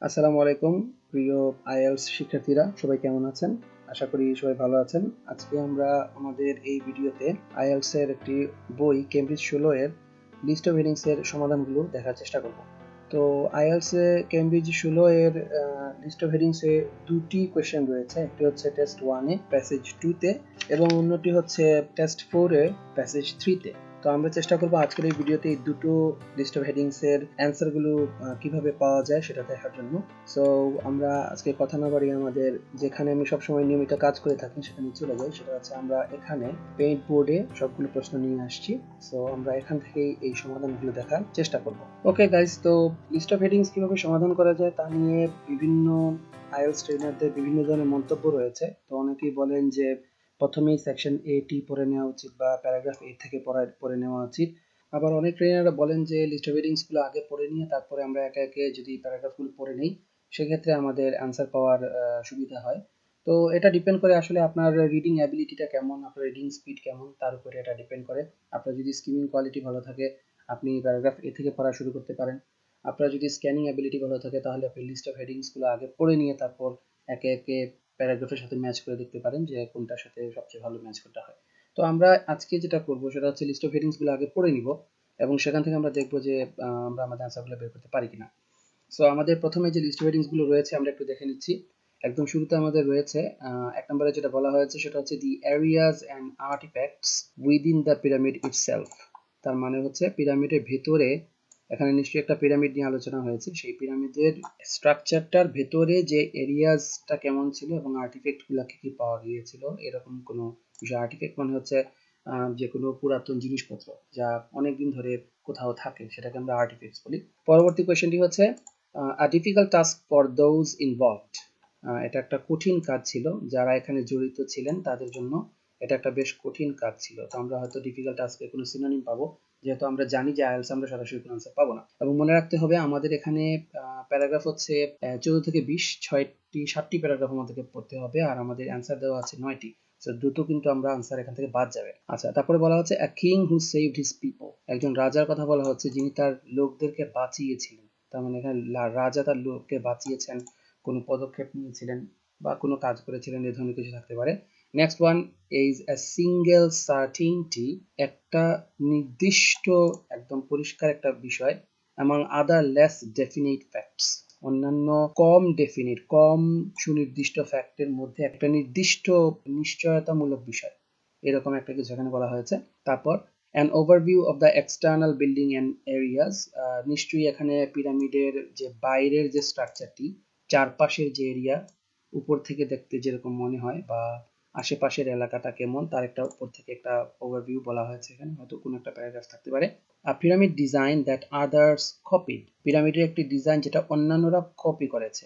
আসসালামু আলাইকুম প্রিয় আইএলটিএস শিক্ষার্থীরা, সবাই কেমন আছেন? আশা করি সবাই ভালো আছেন। আজকে আমরা আমাদের এই ভিডিওতে আইএলটিএস এর একটি বই কেমব্রিজ 16 এর লিস্ট অফ হেডিংস এর সমাধানগুলো দেখার চেষ্টা করব। তো আইএলটিএস এ কেমব্রিজ 16 এর লিস্ট অফ হেডিংস এ দুটি কোশ্চেন রয়েছে। একটি হচ্ছে টেস্ট 1 এ প্যাসেজ 2 তে এবং অন্যটি হচ্ছে টেস্ট 4 এ প্যাসেজ 3 তে। তো আমরা চেষ্টা করব আজকের এই ভিডিওতে এই দুটো লিস্ট অফ হেডিংস এর অ্যান্সার গুলো কিভাবে পাওয়া যায় সেটা দেখার জন্য। সো আমরা আজকে কথা না বাড়িয়ে আমাদের যেখানে আমি সবসময় নিয়মিত কাজ করে থাকি সেখানে চলে যাই। সেটা হচ্ছে আমরা এখানে পেইন্ট বোর্ডে সবগুলো প্রশ্ন নিয়ে আসছি। সো আমরা এখান থেকেই এই সমাধানগুলো দেখার চেষ্টা করব। ওকে গাইস, তো লিস্ট অফ হেডিংস কিভাবে সমাধান করা যায় তা নিয়ে বিভিন্ন আইএলটিএস ট্রেনারদের বিভিন্ন ধরনের মন্তব্য রয়েছে। তো অনেকেই বলেন যে প্রথমেই সেকশন এ টি পড়ে নেওয়া উচিত বা প্যারাগ্রাফ এ থেকে পড়ে নেওয়া উচিত। আবার অনেক ট্রেনাররা বলেন যে লিস্ট অফ হেডিংস গুলো আগে পড়ে নিয়ে তারপরে আমরা একে একে যদি প্যারাগ্রাফগুলো পড়ে নেই সেক্ষেত্রে আমাদের অ্যান্সার পাওয়ার সুবিধা হয়। তো এটা ডিপেন্ড করে আসলে আপনার রিডিং অ্যাবিলিটিটা কেমন, আপনার রিডিং স্পিড কেমন, তার উপরে এটা ডিপেন্ড করে। আপনার যদি স্কিমিং কোয়ালিটি ভালো থাকে আপনি প্যারাগ্রাফ এ থেকে পড়া শুরু করতে পারেন। আপনার যদি স্ক্যানিং অ্যাবিলিটি ভালো থাকে তাহলে আপনি লিস্ট অফ হেডিংস গুলো আগে পড়ে নিয়ে তারপর একে একে প্যারাগ্রাফের সাথে ম্যাচ করে দেখতে পারেন যে কোনটার সাথে সবচেয়ে ভালো ম্যাচ করতে হয়। তো আমরা আজকে যেটা করব সেটা হচ্ছে লিস্ট অফ হেডিংস গুলো আগে পড়ে নিব এবং সেখান থেকে আমরা দেখব যে আমরা আমাদের অ্যান্সারগুলো বের করতে পারি কিনা। সো আমাদের প্রথমে যে লিস্ট অফ হেডিংস গুলো রয়েছে আমরা একটু দেখে নিচ্ছি। একদম শুরুতে আমাদের রয়েছে এক নম্বরে যেটা বলা হয়েছে সেটা হচ্ছে the areas and artifacts within the pyramid itself. তার মানে হচ্ছে পিরামিডের ভেতরে, এখানে নিশ্চয়ই একটা পিরামিড নিয়ে আলোচনা হয়েছে, সেই পিরামিডের স্ট্রাকচারটার ভেতরে যে এরিয়াজটা কেমন ছিল এবং আর্টিফ্যাক্ট গুলা কি কি পাওয়া গিয়েছিল এরকম কোনো বিষয়। আর্টিফ্যাক্ট মানে হচ্ছে যে কোনো পুরাতন জিনিসপত্র যা অনেকদিন ধরে কোথাও থাকে সেটাকে আমরা আর্টিফ্যাক্টস বলি। পরবর্তী কোয়েশ্চেনটি হচ্ছে আ difficult task for those involved. এটা একটা কঠিন কাজ ছিল, যারা এখানে জড়িত ছিলেন তাদের জন্য এটা একটা বেশ কঠিন কাজ ছিল। তো আমরা হয়তো ডিফিকাল্ট টাস্কের কোনো সিনোনিম পাবো, যেহেতু আমরা জানি যে আইএলটিএস আমরা সরাসরি কোনো আনসার পাবো না। এবং মনে রাখতে হবে আমাদের এখানে প্যারাগ্রাফ হচ্ছে 14 থেকে 20, 7টি প্যারাগ্রাফ আমাদেরকে পড়তে হবে আর আমাদের অ্যান্সার দেওয়া আছে 9টি। সো দুটো কিন্তু আমরা আনসার এখান থেকে বাদ যাবে। আচ্ছা, তারপরে বলা হচ্ছে a king who saved his people. একজন রাজার কথা বলা হচ্ছে যিনি তার লোকদেরকে বাঁচিয়েছিলেন। তার মানে এখানে রাজা তার লোককে বাঁচিয়েছেন, কোনো পদক্ষেপ নিয়েছিলেন বা কোনো কাজ করেছিলেন, এই ধরনের কিছু থাকতে পারে। Next one is a single certainty. একটা নির্দিষ্ট একদম পরিষ্কার একটা বিষয় among other less definite facts। অন্যান্য কম সুনির্দিষ্ট ফ্যাক্টের মধ্যে একটা নির্দিষ্ট নিশ্চয়তামূলক বিষয়, এরকম একটা কিছু এখানে বলা হয়েছে। তারপর an overview of the external building and areas। নিশ্চয়ই এখানে পিরামিডের যে বাইরের যে স্ট্রাকচারটি, চারপাশের যে এরিয়া, উপর থেকে দেখতে যেরকম মনে হয় বা আশেপাশের এলাকাটা কেমন তার একটা উপর থেকে একটা ওভারভিউ বলা হয়েছে। এখানে হয়তো কোনো একটা প্যারাগ্রাফ থাকতে পারে। Pyramid design that others copied. পিরামিডের একটি ডিজাইন যেটা অন্যান্যরা কপি করেছে।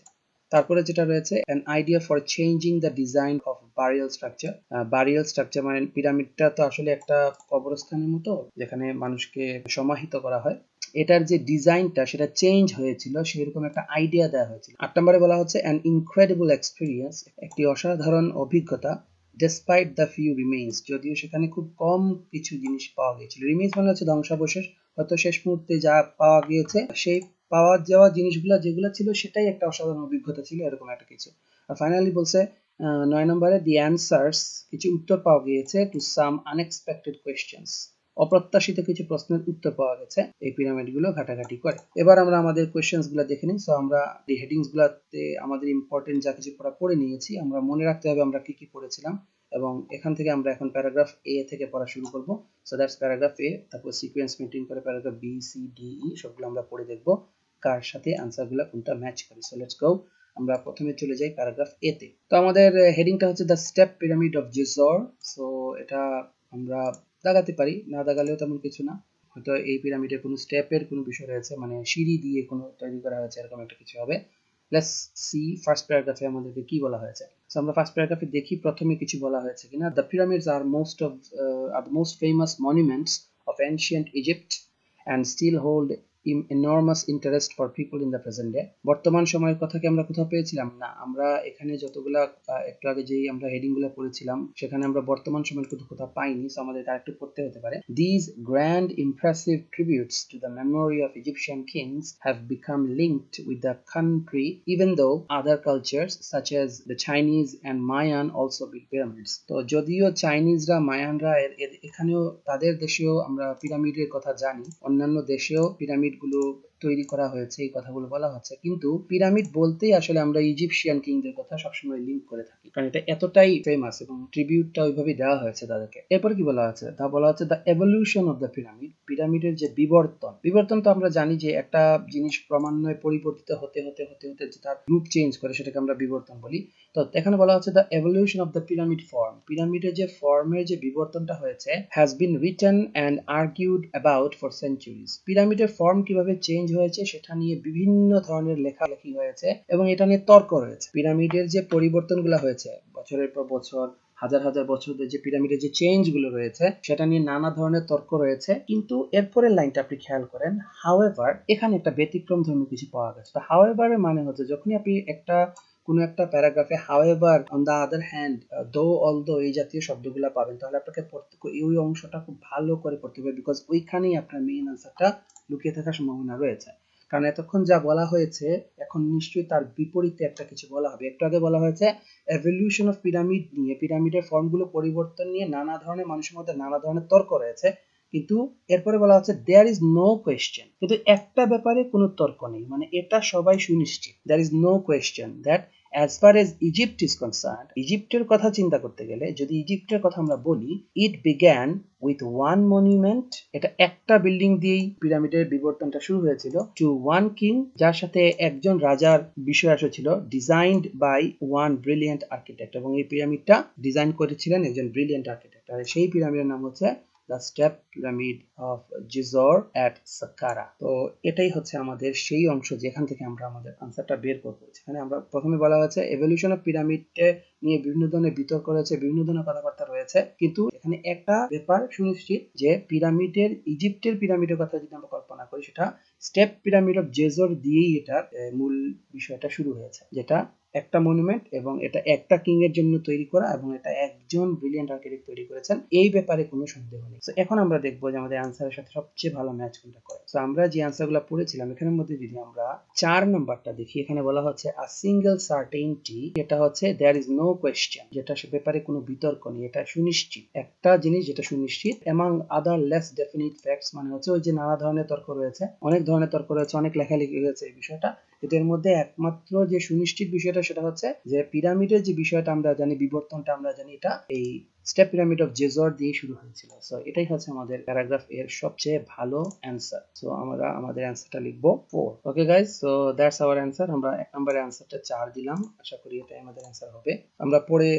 তারপরে যেটা রয়েছে an idea for changing the design of burial structure। burial structure মানে পিরামিডটা তো আসলে একটা কবরস্থানের মতো যেখানে মানুষকে সমাহিত করা হয়, এটার যে ডিজাইনটা সেটা চেঞ্জ হয়েছিল সেরকম একটা আইডিয়া দেওয়া হয়েছিল। 8 নম্বরে বলা হচ্ছে an incredible experience। একটি অসাধারণ অভিজ্ঞতা despite the few remains। যদিও সেখানে খুব কম কিছু জিনিস পাওয়া গিয়েছিল। রিমেইন্স মানে হচ্ছে ধ্বংসাবশেষ, হয়তো শেষ মুহূর্তে যা পাওয়া গিয়েছে সেই পাওয়া যাওয়া জিনিসগুলো যেগুলো ছিল সেটাই একটা অসাধারণ অভিজ্ঞতা ছিল, এরকম একটা কিছু। আর ফাইনালি বলছে 9 নম্বরে দি অ্যান্সার্স, কিছু উত্তর পাওয়া গিয়েছে টু সাম আনএক্সপেক্টেড কোয়েশ্চেন্স। অপ্রত্যাশিত কিছু প্রশ্নের উত্তর পাওয়া গেছে এই পিরামিডগুলো ঘাটাঘাটি করে। এবার আমরা আমাদের কোয়েশ্চেন্স গুলো দেখে নিই। সো আমরা এই হেডিংস গুলাতে আমাদের ইম্পর্টেন্ট যা কিছু পড়ে নিয়েছি, আমরা মনে রাখতে হবে আমরা কি কি পড়েছিলাম এবং এখান থেকে আমরা এখন প্যারাগ্রাফ এ থেকে পড়া শুরু করব। সো দ্যাটস প্যারাগ্রাফ এ। তারপর সিকোয়েন্স মেইনটেইন করে প্যারাগ্রাফ বি, সি, ডি, ই সবগুলো আমরা পড়ে দেখব কার সাথে অ্যান্সারগুলো কোনটা ম্যাচ করে। সো লেটস গো। আমরা প্রথমে চলে যাই প্যারাগ্রাফ এ তে। তো আমাদের হেডিংটা হচ্ছে the step pyramid of Djoser. So এটা আমরা দাগাতে পারি, না দাগালেও তেমন কিছু না। হয়তো এই পিরামিডের কোনো স্টেপের কোনো বিষয় রয়েছে, মানে সিঁড়ি দিয়ে কোনো তৈরি করা হয়েছে এরকম একটা কিছু হবে। লেটস সি ফার্স্ট প্যারাগ্রাফে আমাদেরকে কি বলা হয়েছে। সো আমরা ফার্স্ট প্যারাগ্রাফে দেখি প্রথমে কিছু বলা হয়েছে কিনা। The pyramids are the most famous monuments of ancient Egypt and still hold enormous interest for people in the present day. বর্তমান সময়ের কথা কি আমরা কোথাও পেয়েছিলাম? না, আমরা এখানে যতগুলা একটু আগে যেই আমরা হেডিং গুলো পড়েছিলাম সেখানে আমরা বর্তমান সময়ের কথা কোথাও পাইনি, সো আমাদের আরেকটু পড়তে হতে পারে। These grand impressive tributes to the memory of Egyptian kings have become linked with the country even though other cultures such as the Chinese and Mayan also built pyramids. তো যদিও চাইনিজরা মায়ানরা এখানেও তাদের দেশেও আমরা পিরামিডের কথা জানি, অন্যান্য দেশেও পিরামিড গুলো তৈরি করা হয়েছে, এই কথাগুলো বলা হচ্ছে, কিন্তু পিরামিড বলতেই আসলে আমরা ইজিপশিয়ান কিংদের কথা সবসময় লিঙ্ক করে থাকি, কারণ এটা এতটাই ফেমাস এবং ট্রিবিউটটা ওইভাবে দেওয়া হয়েছে তাদেরকে। এরপর কি বলা আছে? তা বলা হচ্ছে the evolution of the pyramid, পিরামিডের যে বিবর্তন তো আমরা জানি যে একটা জিনিস ক্রমান্বয়ে পরিবর্তিত হতে হতে হতে হতে যে তার রূপ চেঞ্জ করে সেটাকে আমরা বিবর্তন বলি। তো এখানে বলা হচ্ছে the evolution of the pyramid form, পিরামিডের যে ফর্মের যে বিবর্তনটা হয়েছে has been written and argued about for centuries. পিরামিডের ফর্ম কিভাবে চেঞ্জ হয়েছে সেটা নিয়ে বিভিন্ন ধরনের লেখালেখি হয়েছে এবং এটা নিয়ে তর্ক রয়েছে। পিরামিডের যে পরিবর্তনগুলো হয়েছে বছরের পর বছর, হাজার হাজার বছর ধরে যে পিরামিডের যে চেঞ্জ গুলো রয়েছে সেটা নিয়ে নানা ধরনের তর্ক রয়েছে, কিন্তু এরপরের লাইনটা আপনি খেয়াল করেন, হাউএভার, এখানে একটা ব্যতিক্রম ধর্মী কিছু পাওয়া গেছে। তো হাউএভারের মানে হচ্ছে যখনই আপনি কোনো একটা প্যারাগ্রাফে however, on the other hand, though, although এই জাতীয় শব্দগুলো পাবেন, তাহলে আপনাকে ওই অংশটা খুব ভালো করে পড়তে হবে, বিকজ ওইখানেই আপনার মেইন আনসারটা লুকিয়ে থাকার সম্ভাবনা রয়েছে। কারণ এতক্ষণ যা বলা হয়েছে এখন নিশ্চয়ই তার বিপরীতে একটা কিছু বলা হবে। একটু আগে বলা হয়েছে এভলিউশন অফ পিরামিড নিয়ে, পিরামিডের ফর্মগুলো পরিবর্তন নিয়ে নানা ধরনের মানুষের মধ্যে নানা ধরনের তর্ক রয়েছে, কিন্তু এরপরে বলা হচ্ছে দেয়ার ইজ নো কোয়েশ্চেন, কিন্তু একটা ব্যাপারে কোনো তর্ক নেই, মানে এটা সবাই সুনিশ্চিত, there is no question that as far as Egypt is concerned, ইজিপ্টের কথা চিন্তা করতে গেলে যদি ইজিপ্টের কথা আমরা বলি, it began with one monument, এটা একটা বিল্ডিং দিয়েই পিরামিডের বিবর্তনটা শুরু হয়েছিল, to one king, যার সাথে একজন রাজার বিষয় ছিল, designed by one brilliant architect, এবং এই পিরামিডটা ডিজাইন করেছিলেন একজন ব্রিলিয়েন্ট আর্কিটেক্ট, আর সেই পিরামিডের নাম হচ্ছে the step pyramid of Giza at Saqqara। তো এটাই হচ্ছে আমাদের সেই অংশ যেখান থেকে আমরা আমাদের আনসারটা বের করব। এখানে আমরা প্রথমে বলা হয়েছে এভলিউশন অফ পিরামিড নিয়ে বিভিন্ন ধরনের বিতর্ক রয়েছে, বিভিন্ন ধরনের কথাবার্তা রয়েছে, কিন্তু এখানে একটা ব্যাপার সুনিশ্চিত যে ইজিপ্টের পিরামিডের কথা যদি আমরা কল্পনা করি, সেটা স্টেপ পিরামিড অফ জেজর দিয়েই এটার মূল বিষয়টা শুরু হয়েছে, যেটা একটা মনুমেন্ট এবং এটা একটা কিং এর জন্য তৈরি করা এবং এটা একজন ব্রিলিয়েন্ট আর্কিটেক্ট তৈরি করেছেন, এই ব্যাপারে কোনো সন্দেহ নেই। তো এখন আমরা দেখবো যে আমাদের আনসারের সাথে সবচেয়ে ভালো ম্যাচ কোনটা করে। তো আমরা যে আনসারগুলো পড়েছিলাম এখানের মধ্যে যদি আমরা 4 নাম্বারটা দেখি, এখানে বলা হচ্ছে আ সিঙ্গেল সার্টেইনটি, এটা হচ্ছে দেয়ার ইজ নো কোয়েশ্চেন, যেটা সে ব্যাপারে কোনো বিতর্ক নেই, এটা সুনিশ্চিত, একটা জিনিস যেটা সুনিশ্চিত। এমাং আদার লেস ডেফিনিট ফ্যাক্টস মানে হচ্ছে ওই যে নানা ধরনের তর্ক রয়েছে, অনেক ধরনের তর্ক রয়েছে, অনেক লেখালেখি হয়েছে এই বিষয়টা, এদের মধ্যে একমাত্র যে সুনিশ্চিত বিষয়টা সেটা হচ্ছে যে পিরামিডের যে বিষয়টা আমরা জানি, বিবর্তনটা আমরা জানি, এটা এই স্টেপ পিরামিড অফ জেজর দিয়ে শুরু হয়েছিল। সো এটাই হচ্ছে আমাদের প্যারাগ্রাফ এর সবচেয়ে ভালো অ্যান্সার। সো আমরা আমাদের অ্যান্সারটা লিখবো 4। Okay guys, so that's our answer. আমরা এক নম্বরের অ্যান্সারটা 4 দিলাম, আশা করি এটাই আমাদের অ্যান্সার হবে। আমরা পরে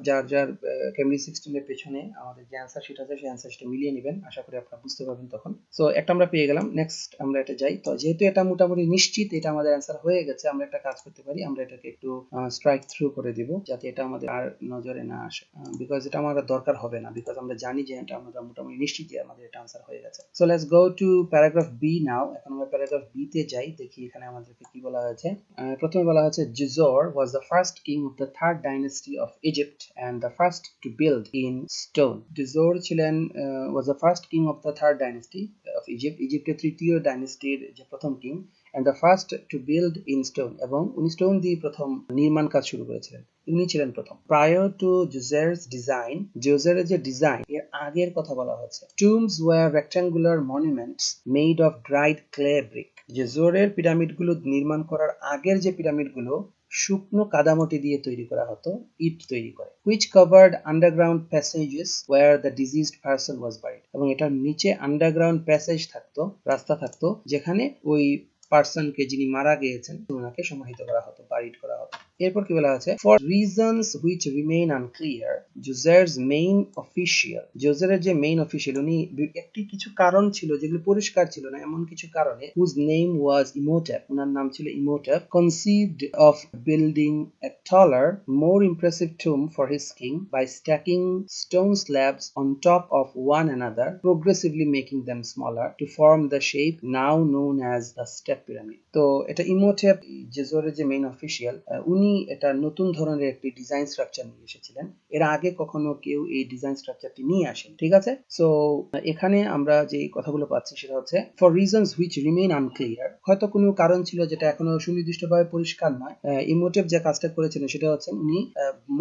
যার কেমব্রিজ 16 এর পেছনে আমাদের যে অ্যান্সার শিট আছে সেই অ্যান্সার শিটে মিলিয়ে নেবেন, আশা করি আপনারা বুঝতে পারবেন তখন। সো একটা আমরা পেয়ে গেলাম, নেক্সট আমরা এটা যাই। তো যেহেতু এটা মোটামুটি নিশ্চিত এটা আমাদের অ্যান্সার হয়ে গেছে, আমরা একটা কাজ করতে পারি, আমরা এটাকে একটু স্ট্রাইক থ্রু করে দিব যাতে এটা আমাদের আর নজরে না আসে, বিকজ এটা আমাদের দরকার হবে না, বিকজ আমরা জানি যে এটা আমরা মোটামুটি নিশ্চিত যে আমাদের এটা আনসার হয়ে গেছে। So let's go to paragraph B now. এখন আমরা প্যারাগ্রাফ বি তে যাই, দেখি এখানে আমাদেরকে কি বলা হয়েছে। প্রথমে বলা হয়েছে Jizor was the first king of the third dynasty of Egypt and the first to build in stone. Jizor ছিলেন was the first king of the third dynasty of Egypt, ইজিপ্টের তৃতীয় ডাইনেস্টির যে প্রথম king, and the first to build in stone, এবং উনি stone দিয়ে প্রথম নির্মাণ কাজ শুরু করেছিলেন, উনি ছিলেন প্রথম। prior to Jizer's design, জেজরের যে ডিজাইন এর আগের কথা বলা হচ্ছে, tombs were rectangular monuments made of dried clay brick, জেজরের পিরামিডগুলো নির্মাণ করার আগের যে পিরামিডগুলো শুকনো কাদামাটি দিয়ে তৈরি করা হতো, ইট তৈরি করে, which covered underground passages where the deceased person was buried, এবং এটার নিচে আন্ডারগ্রাউন্ড প্যাসেজ থাকতো, রাস্তা থাকতো, যেখানে ওই পার্সনকে যিনি মারা গিয়েছেন ওনাকে সমাহিত করা হতো, বারিড করা হতো। এরপর কি বলা আছে, for reasons which remain unclear Djoser's main official, জোজারের যে মেইন অফিসিয়াল উনি একটি কিছু কারণ ছিল যেগুলো পরিষ্কার ছিল না, এমন কিছু কারণে হুজ নেম ওয়াজ ইমোটেপ, ওনার নাম ছিল Imhotep, conceived of building a taller, more impressive tomb for his king by stacking stone slabs on top of one another, progressively making them smaller to form the shape now known as the step pyramid. তো এটা ইমোটেপ জেজোরের যে main official উনি এটা নতুন ধরনের একটি design structure নিয়ে এসেছিলেন, এর আগে কখনো কেউ এই ডিজাইন স্ট্রাকচারটি নিয়ে আসেন। ঠিক আছে, সো এখানে আমরা যে কথাগুলো পাচ্ছি সেটা হচ্ছে for reasons which remain unclear, হয়তো কোনো কারণ ছিল যেটা এখনো সুনির্দিষ্টভাবে পরিষ্কার নয়। ইমোটেপ যে কাজটা করেছিলেন সেটা হচ্ছে উনি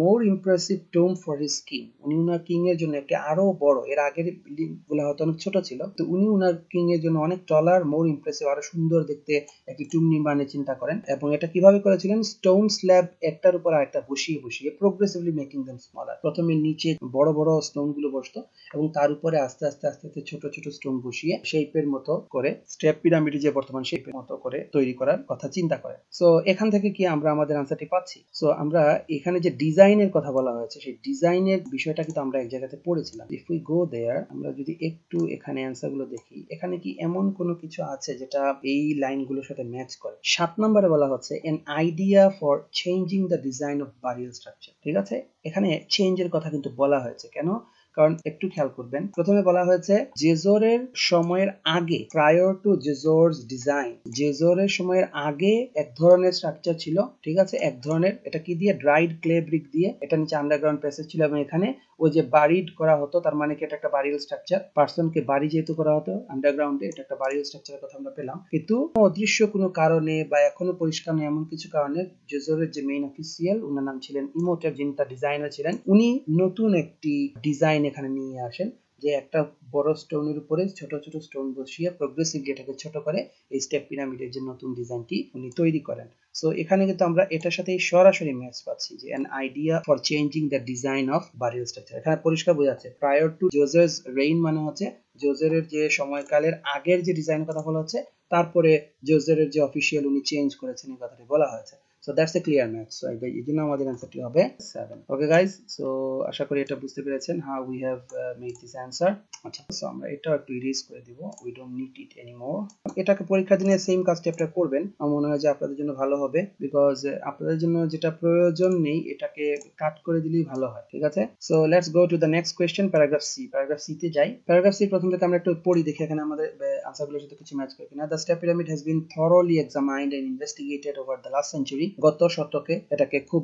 more impressive tomb for his king, উনি উনার কিং এর জন্য একটি আরো বড়, এর আগের বিল্ডিং গুলো হয়তো অনেক ছোট ছিল, তো উনি উনার কিং এর জন্য অনেক টলার, মোর ইমপ্রেসিভ, আরো সুন্দর দেখতে একটি টুম নির্মাণের চিন্তা করেন, এবং এটা কিভাবে করেছিলেন, স্টোন স্ল্যাব একটার উপর আরেকটা বসিয়ে বসিয়ে প্রোগ্রেসিভলি মেকিং দেম স্মলার, প্রথমে নিচে বড় বড় স্টোন গুলো বসতো এবং তার উপরে আস্তে আস্তে আস্তে আস্তে ছোট ছোট স্টোন বসিয়ে শেপের মতো করে স্টেপ পিরামিড যে বর্তমান শেপের মতো করে তৈরি করার কথা চিন্তা করেন। সো এখান থেকে কি আমরা আমাদের আনসারটি পাচ্ছি। সো আমরা এখানে যে ডিজাইনের কথা বলা হয়েছে সেই ডিজাইনের বিষয়টা কিন্তু আমরা এক জায়গাতে পড়েছিলাম। ইফ উই গো দেয়ার, আমরা যদি একটু এখানে অ্যান্সার গুলো দেখি, এখানে কি এমন কোনো কিছু আছে যেটা এই লাইনগুলোর সাথে ম্যাচ করে। 7 নম্বরে বলা হচ্ছে an idea for changing the design of burial structure। ঠিক আছে, এখানে চেঞ্জের কথা কিন্তু বলা হয়েছে, কেন? কারণ একটু খেয়াল করবেন, প্রথমে বলা হয়েছে জেজোরের সময়ের আগে, প্রায়র টু জেজোরস ডিজাইন, জেজোরের সময়ের আগে এক ধরনের স্ট্রাকচার ছিল। ঠিক আছে, এক ধরনের, এটা কি দিয়ে, ড্রাইড ক্লে ব্রিক দিয়ে, এটা নিচে আন্ডারগ্রাউন্ড প্যাসেজ ছিল এবং এখানে ওই যে বারিড করা হতো, তার মানে কি এটা একটা বারিয়াল স্ট্রাকচার, পার্সনকে বাড়ি যেহেতু করা হতো আন্ডারগ্রাউন্ডে, এটা একটা বারিয়াল স্ট্রাকচারের কথা আমরা পেলাম। কিন্তু অদৃশ্য কোনো কারণে বা এখনো পরিষ্কার নয় এমন কিছু কারণে জেজোরের যে মেইন অফিসিয়াল, উনার নাম ছিলেন ইমোটেপ, যিনি তার ডিজাইনার ছিলেন, উনি নতুন একটি ডিজাইন এখানে নিয়ে আসেন, যে একটা বড় স্টোনের উপরে ছোট ছোট স্টোন বসিয়ে প্রোগ্রেসিভলি এটাকে ছোট করে এই স্টেপ পিরামিডের যে নতুন ডিজাইনটি উনি তৈরি করেন। সো এখানে কিন্তু আমরা এটার সাথে সরাসরি ম্যাচ পাচ্ছি যে an idea for changing the design of burial structure, এখানে পরিষ্কার বোঝা যাচ্ছে prior to Joseph's reign মানে হচ্ছে জোজেরের যে সময়কালের আগের যে ডিজাইনের কথা বলা হচ্ছে, তারপরে জোজেরের যে অফিসিয়াল উনি চেঞ্জ করেছেন এই কথাটি বলা হয়েছে। So that's a clear match. So এই জন্য আমাদের অ্যানসারটি হবে 7. Okay guys, so আশা করি এটা বুঝতে পেরেছেন how we have made this answer. আচ্ছা, সো আমরা এটাও একটু ইরেজ করে দিব, we don't need it anymore. এটাকে পরীক্ষার দিনে সেম কাজটা আপনারা করবেন, আমার মনে হয় যে আপনাদের জন্য ভালো হবে, বিকজ আপনাদের জন্য যেটা প্রয়োজন নেই এটাকে কাট করে দিলেই ভালো হয়। ঠিক আছে, so let's go to the next question, paragraph C. Paragraph C তে যাই। প্যারাগ্রাফ সি প্রথম থেকে আমরা একটু পড়ি, দেখি এখানে আমাদের আনসারগুলোর সাথে কিছু ম্যাচ করে কিনা। The step pyramid has been thoroughly examined and investigated over the last century, গত শতকে এটাকে খুব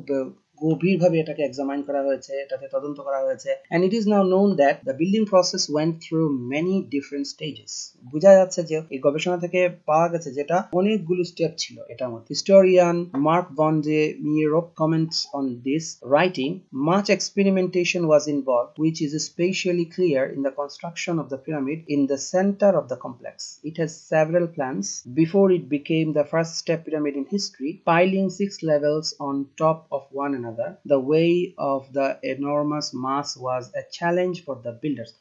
গভীরভাবে এটাকে এক্সামাইন করা হয়েছে, এটাকে তদন্ত করা হয়েছে, and it is now known that the building process went through many different stages. বোঝা যাচ্ছে যে এই গবেষণা থেকে পাওয়া গেছে যেটা অনেকগুলো স্টেপ ছিল এটার মধ্যে। Historian Mark von de Mierop comments on this, writing, much experimentation was involved, which is especially clear in the construction of the pyramid in the center of the complex. It has several plans before it became the first step pyramid in history, piling 6 levels on top of one another. The weight of the enormous mass was a challenge for the builders.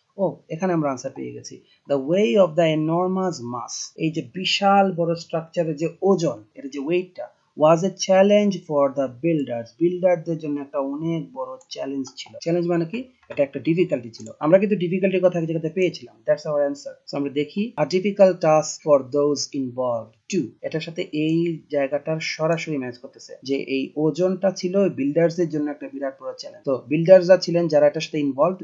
এখানে আমরা answer পেয়ে গেছি। The weight of the enormous mass, এই যে বিশাল বড় স্ট্রাকচারের যে ওজন, এর যে ওয়েটটা, was a challenge for the builders, বিল্ডারদের জন্য একটা অনেক বড় চ্যালেঞ্জ ছিল। চ্যালেঞ্জ মানে কি, এটা একটা ডিফিকাল্টি ছিল। আমরা কিন্তু ডিফিকাল্টির কথা জায়গাতে পেয়েছিলাম, দ্যাটস আওয়ার অ্যানসার। সো আমরা দেখি, a difficult task for those involved too, এটার সাথে এই জায়গাটার সরাসরি ম্যাচ করতেছে যে এই ওজনটা ছিল বিল্ডার্সদের জন্য একটা বিরাট বড় চ্যালেঞ্জ। তো বিল্ডার্সরা ছিলেন যারা এটার সাথে ইনভলভড,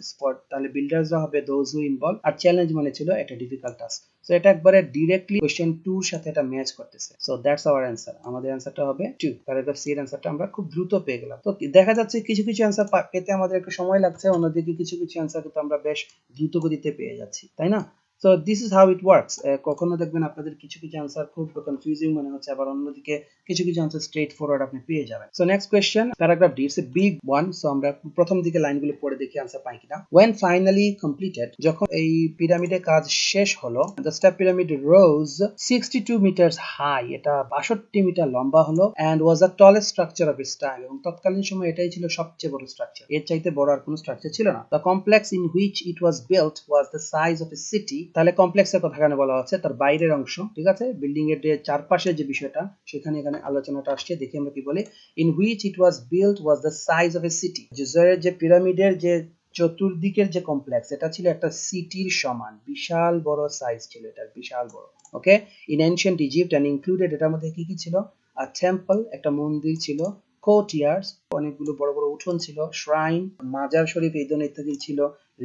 তাহলে বিল্ডার্সরা হবে দোজ হু ইনভলভ, আর চ্যালেঞ্জ মানে ছিল এটা ডিফিকাল্ট টাস্ক। সো এটা একবারে ডিরেক্টলি কোশ্চেন 2 এর সাথে এটা ম্যাচ করতেছে। সো দ্যাটস আওয়ার অ্যানসার, আমাদের অ্যানসারটা হবে 2। প্যারাগ্রাফ সি এর অ্যানসারটা আমরা খুব দ্রুত পেয়ে গেলাম। তো দেখা যাচ্ছে কিছু কিছু অ্যানসার পেতে আমাদের একটু সময় লাগছে, অন্যদিকে কিছু কিছু অ্যানসার কিন্তু আমরা বেশ দ্রুত গতিতে পেয়ে যাচ্ছি, তাই না? So this is how it works. কখনো দেখবেন আপনাদের কিছু কিছু আনসার খুব কনফিউজিং মনে হচ্ছে, আবার অন্যদিকে কিছু কিছু আনসার স্ট্রেট ফরওয়ার্ড আপনি পেয়ে যাবেন। So next question, paragraph D, it's a big one. So আমরা প্রথম দিকে লাইনগুলো পড়ে দেখি আনসার পাই কিনা। When finally completed, যখন এই পিরামিডের কাজ শেষ হলো, the step pyramid rose 62 meters high, এটা 62 মিটার লম্বা হলো, and was the tallest structure of its time, এবং তৎকালীন সময় এটাই ছিল সবচেয়ে বড় স্ট্রাকচার, এর চাইতে বড় আর কোনো স্ট্রাকচার ছিল না। The complex in which it was built was the size of a city তাহলে কমপ্লেক্সের কথা এখানে বলা হচ্ছে তার বাইরের অংশ, ঠিক আছে, বিল্ডিং এর যে চারপাশের যে বিষয়টা সেখানে এখানে আলোচনাটা আসছে। দেখি আমরা কি বলি, in which it was built was the size of a city. জুজারের যে পিরামিডের যে চতুর্দিকের যে কমপ্লেক্স, এটা ছিল একটা সিটির সমান, বিশাল বড় সাইজ ছিল, এটা বিশাল বড়। Okay, in ancient Egypt and included, এটার মধ্যে কি কি ছিল, আ টেম্পল, একটা মন্দির ছিল, কোর্টইয়ার্ডস, অনেকগুলো বড় বড় উঠোন ছিল, শ্রাইন, মাজার শরীফ, এই ধরনের ইত্যাদি ছিল,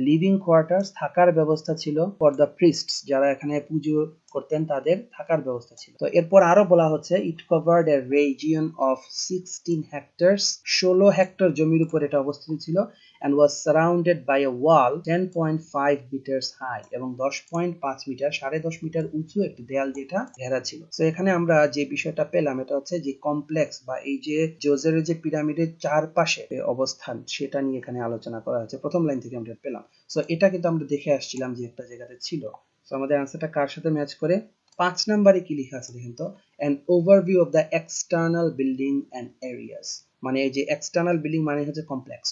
লিভিং কোয়ার্টার্স, থাকার ব্যবস্থা ছিল, ফর দ্য প্রিস্টস, যারা এখানে পুজো করতেন তাদের থাকার ব্যবস্থা ছিল। তো এরপর আরো বলা হচ্ছে, it covered a region of 16 hectares, 16 hectare জমির উপর এটা অবস্থিত ছিল, and was surrounded by a wall 10.5 meters high, এবং 10.5 মিটার, 10.5 মিটার উঁচু একটি দেয়াল যেটা ঘেরা ছিল। তো এখানে আমরা যে বিষয়টা পেলাম এটা হচ্ছে যে কমপ্লেক্স বা এই যে জোজের যে পিরামিডের চারপাশে অবস্থান সেটা নিয়ে এখানে আলোচনা করা হয়েছে, প্রথম লাইন থেকে আমরা পেলাম। সো এটা কিন্তু আমরা দেখে আসছিলাম যে একটা জায়গাতে ছিল। সো আমাদের আনসারটা কার সাথে ম্যাচ করে, 5 নম্বরে কি লেখা আছে দেখেন তো, an overview of the external building and areas, মানে এই যে এক্সটার্নাল বিল্ডিং মানে হচ্ছে কমপ্লেক্স,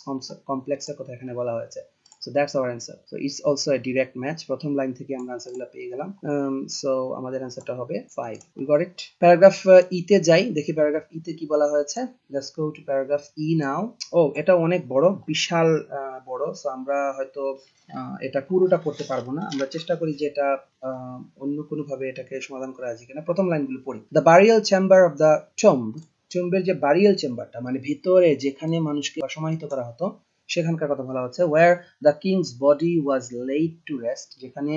কমপ্লেক্সের কথা এখানে বলা হয়েছে। So that's our answer. So it's also a direct match, প্রথম লাইন থেকে আমরা অ্যান্সারগুলো পেয়ে গেলাম। সো আমাদের অ্যান্সারটা হবে 5, উই গট ইট। প্যারাগ্রাফ ই তে যাই, দেখি প্যারাগ্রাফ ই তে কি বলা হয়েছে। লেটস গো টু প্যারাগ্রাফ ই নাও। ও, এটা অনেক বড়, বিশাল বড়। সো আমরা হয়তো এটা পুরোটা পড়তে পারবো না, আমরা চেষ্টা করি যে এটা অন্য কোনো ভাবে এটাকে সমাধান করা যায় কিনা। প্রথম লাইনগুলো পড়ি। The burial chamber of the tomb, টম্বের যে বারিয়াল চেম্বারটা মানে ভিতরে যেখানে মানুষকে সমাহিত করা হতো সেখানকার কথা বলা হচ্ছে। Where the king's body was laid to rest, যেখানে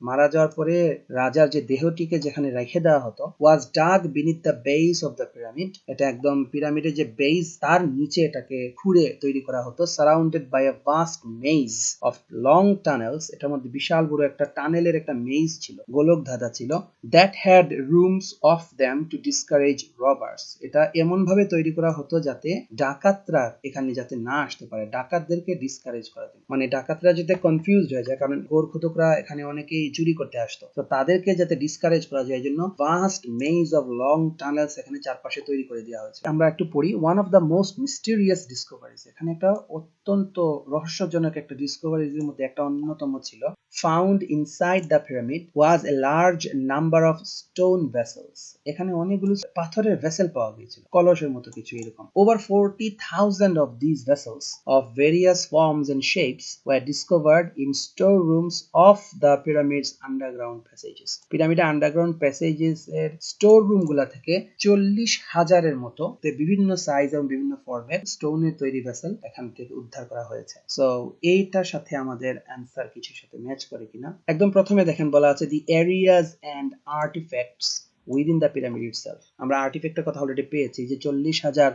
মারা যাওয়ার পরে রাজার যে দেহটিকে যেখানে রেখে দেওয়া হতো, was dug beneath the base of the pyramid, এটা একদম পিরামিডের যে বেস তার নিচে এটাকে খুঁড়ে তৈরি করা হতো। Surrounded by a vast maze of long tunnels, এটার মধ্যে বিশাল বড় একটা টানেলের একটা মেজ ছিল, গোলক ধাঁধা ছিল। That had rooms of them to discourage robbers, এটা এমন ভাবে তৈরি করা হতো যাতে ডাকাতরা এখানে যাতে না আসতে পারে, ডাকাতদেরকে ডিসকারেজ করা যায়, মানে ডাকাতরা যাতে কনফিউজড হয়ে যায়, কারণ গোরখতকরা এখানে অনেকেই চুরি করতে আসতো, তো তাদেরকে যাতে ডিসকারেজ করা যায় এই জন্য vast maze of long tunnels এখানে চারপাশে তৈরি করে দেওয়া হয়েছে। আমরা একটু পড়ি। One of the most mysterious discoveries, এখানে একটা অত্যন্ত রহস্যজনক একটা ডিসকভারিজের মধ্যে একটা অন্যতম ছিল, found inside the pyramid was a large number of stone vessels, এখানে অনেকগুলো পাথরের ভেসেল পাওয়া গিয়েছিল, কলসের মতো কিছু এরকম। Over 40,000 of these vessels of various forms and shapes were discovered in storerooms of the pyramid's underground passages, পিরামিডের আন্ডারগ্রাউন্ড প্যাসেজেস এর স্টোর রুম গুলা থেকে 40,000-এর মতো বিভিন্ন সাইজ এবং বিভিন্ন ফরম্যাট স্টোনের তৈরি ভেসেল এখান থেকে উদ্ধার করা হয়েছে। সো এইটার সাথে আমাদের অ্যান্সার কিছুর সাথে ম্যাচ করে কিনা। একদম প্রথমে দেখেন বলা আছে the areas and artefacts within the pyramid itself, আমরা আর্টিফ্যাক্টের কথা অলরেডি পেয়েছি যে 40,000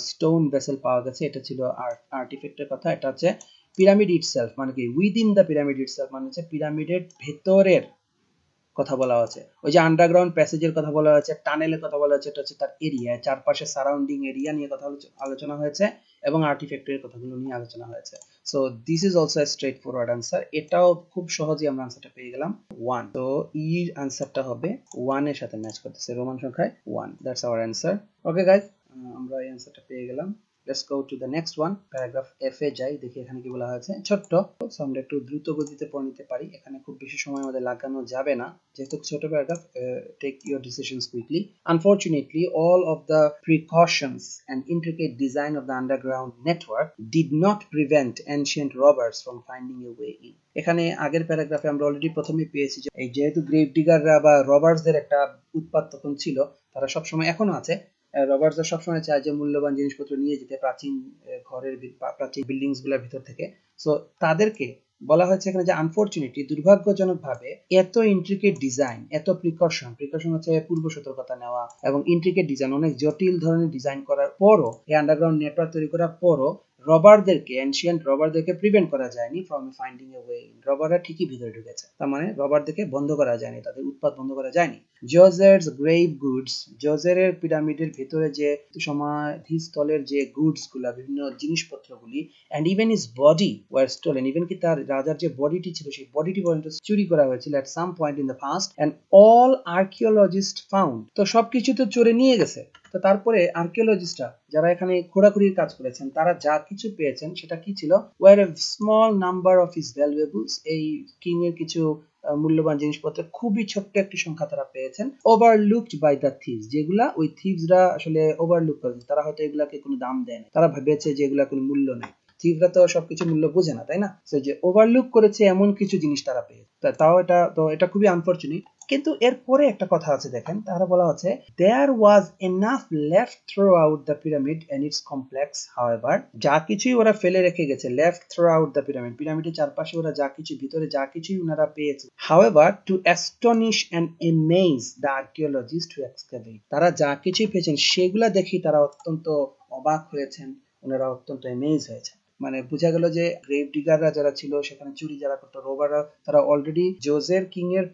স্টোন ভেসেল পাওয়া গেছে, এটা ছিল আর্টিফ্যাক্টের কথা। এটা হচ্ছে পিরামিড ইটসেলফ মানে কি, উইদিন দ্য পিরামিড ইটসেলফ মানে হচ্ছে পিরামিডের ভেতরের কথা বলা আছে। ওই যে আন্ডারগ্রাউন্ড প্যাসেজের কথা বলা হয়েছে, টানেলের কথা বলা হয়েছে, এটা হচ্ছে তার এরিয়া, চারপাশে সারাউন্ডিং এরিয়া নিয়ে কথা আলোচনা হয়েছে এবং আর্টিফ্যাক্টের কথাগুলো নিয়ে আলোচনা হয়েছে। So this is also a straight forward answer, এটাও খুব সহজেই আমরা আনসারটা পেয়ে গেলাম 1। তো ই আনসারটা হবে 1 এর সাথে ম্যাচ করতেছে, রোমান সংখ্যায় 1, that's our answer. Okay guys, আমরা এই আনসারটা পেয়ে গেলাম। Let's go to the next one, paragraph F এ যাই, দেখি এখানে কি বলা হয়েছে। ছোট্ট, সো আমরা একটু দ্রুত গতিতে পড়ে নিতে পারি, এখানে খুব বেশি সময় আমাদের লাগানো যাবে না যেহেতু ছোট paragraph. Take your decisions quickly. Unfortunately, all of the precautions and intricate design of the underground network did not prevent ancient robbers from finding a way in. এখানে আগের প্যারাগ্রাফে আমরা অলরেডি প্রথমে পেয়েছি যে এই যেহেতু গ্রেভ ডিগাররা বা রবার্সদের একটা উৎপাত তখন ছিল, তারা সবসময় এখনো আছে, রবার্টসরা সবসময় চায় যে মূল্যবান জিনিসপত্র নিয়ে যেতে প্রাচীন ঘরের প্রাচীন বিল্ডিংস গুলোর ভিতর থেকে। সো তাদেরকে বলা হয়েছে এখানে যে আনফরচুনেটলি, দুর্ভাগ্যজনকভাবে এত ইন্ট্রিকেট ডিজাইন, এত প্রিকশন হচ্ছে পূর্ব সতর্কতা নেওয়া, এবং ইন্ট্রিকেট ডিজাইন অনেক জটিল ধরনের ডিজাইন করার পরও, এই আন্ডারগ্রাউন্ড নেটওয়ার্ক তৈরি করার পরও রবারদেরকে, এনশিয়েন্ট রবারদেরকে প্রিভেন্ট করা যায়নি from finding a way in. রবাররা ঠিকই ভিতরে ঢুকেছে, তার মানে রবারদেরকে বন্ধ করা যায়নি, তাদের উৎপাদ বন্ধ করা যায়নি। জোজার্স গ্রেভ গুডস, জোজারের পিরামিডের ভিতরে যে সমাধিস্থলের যে গুডস গুলা, বিভিন্ন জিনিসপত্রগুলি, and even his body were stolen, even কি তার রাজার যে বডিটি ছিল সেই বডিটি পর্যন্ত চুরি করা হয়েছিল at some point in the past, and all archaeologist found, তো সবকিছু তো চোরে নিয়ে গেছে, তো তারপরে আর্কিওলজিস্টরা যারা এখানে খোঁড়াখুড়ির কাজ করেছেন তারা যা কিছু পেয়েছেন সেটা কি ছিল, were a small number of his valuables, এই কিং এর কিছু মূল্যবান জিনিসপত্র খুবই ছোট্ট একটি সংখ্যা তারা পেয়েছেন, ওভারলুকড বাই দ্য থিভস, যেগুলা ওই থিভসরা আসলে ওভারলুক করেছে, তারা হয়তো এগুলাকে কোনো দাম দেয় না, তারা ভেবেছে যে এগুলা কোনো মূল্য নেই। থিভরা তো সবকিছু মূল্য বোঝে না, তাই না? যে ওভারলুক করেছে এমন কিছু জিনিস তারা পেয়েছে, তাও এটা খুবই আনফরচুনেট। কিন্তু এরপরে একটা কথা আছে দেখেন, তারা বলা হচ্ছে there was enough left throughout the pyramid and its complex, however, যা কিছুই ওরা ফেলে রেখে গেছে left throughout the pyramid, পিরামিডের চারপাশে ওরা যা কিছু ভিতরে যা কিছুই ওনারা পেয়েছে, however to astonish and amaze the archaeologist who excavate, তারা যা কিছুই পেয়েছেন সেগুলা দেখি তারা অত্যন্ত অবাক হয়েছেন, ওনারা অত্যন্ত এমেজ হয়েছে। মানে বোঝা গেল যে গ্রেভ ডিগাররা যারা ছিল, সেখানে চুরি যারা করতো, রোবাররা, তারা অলরেডি জোজের কিং এর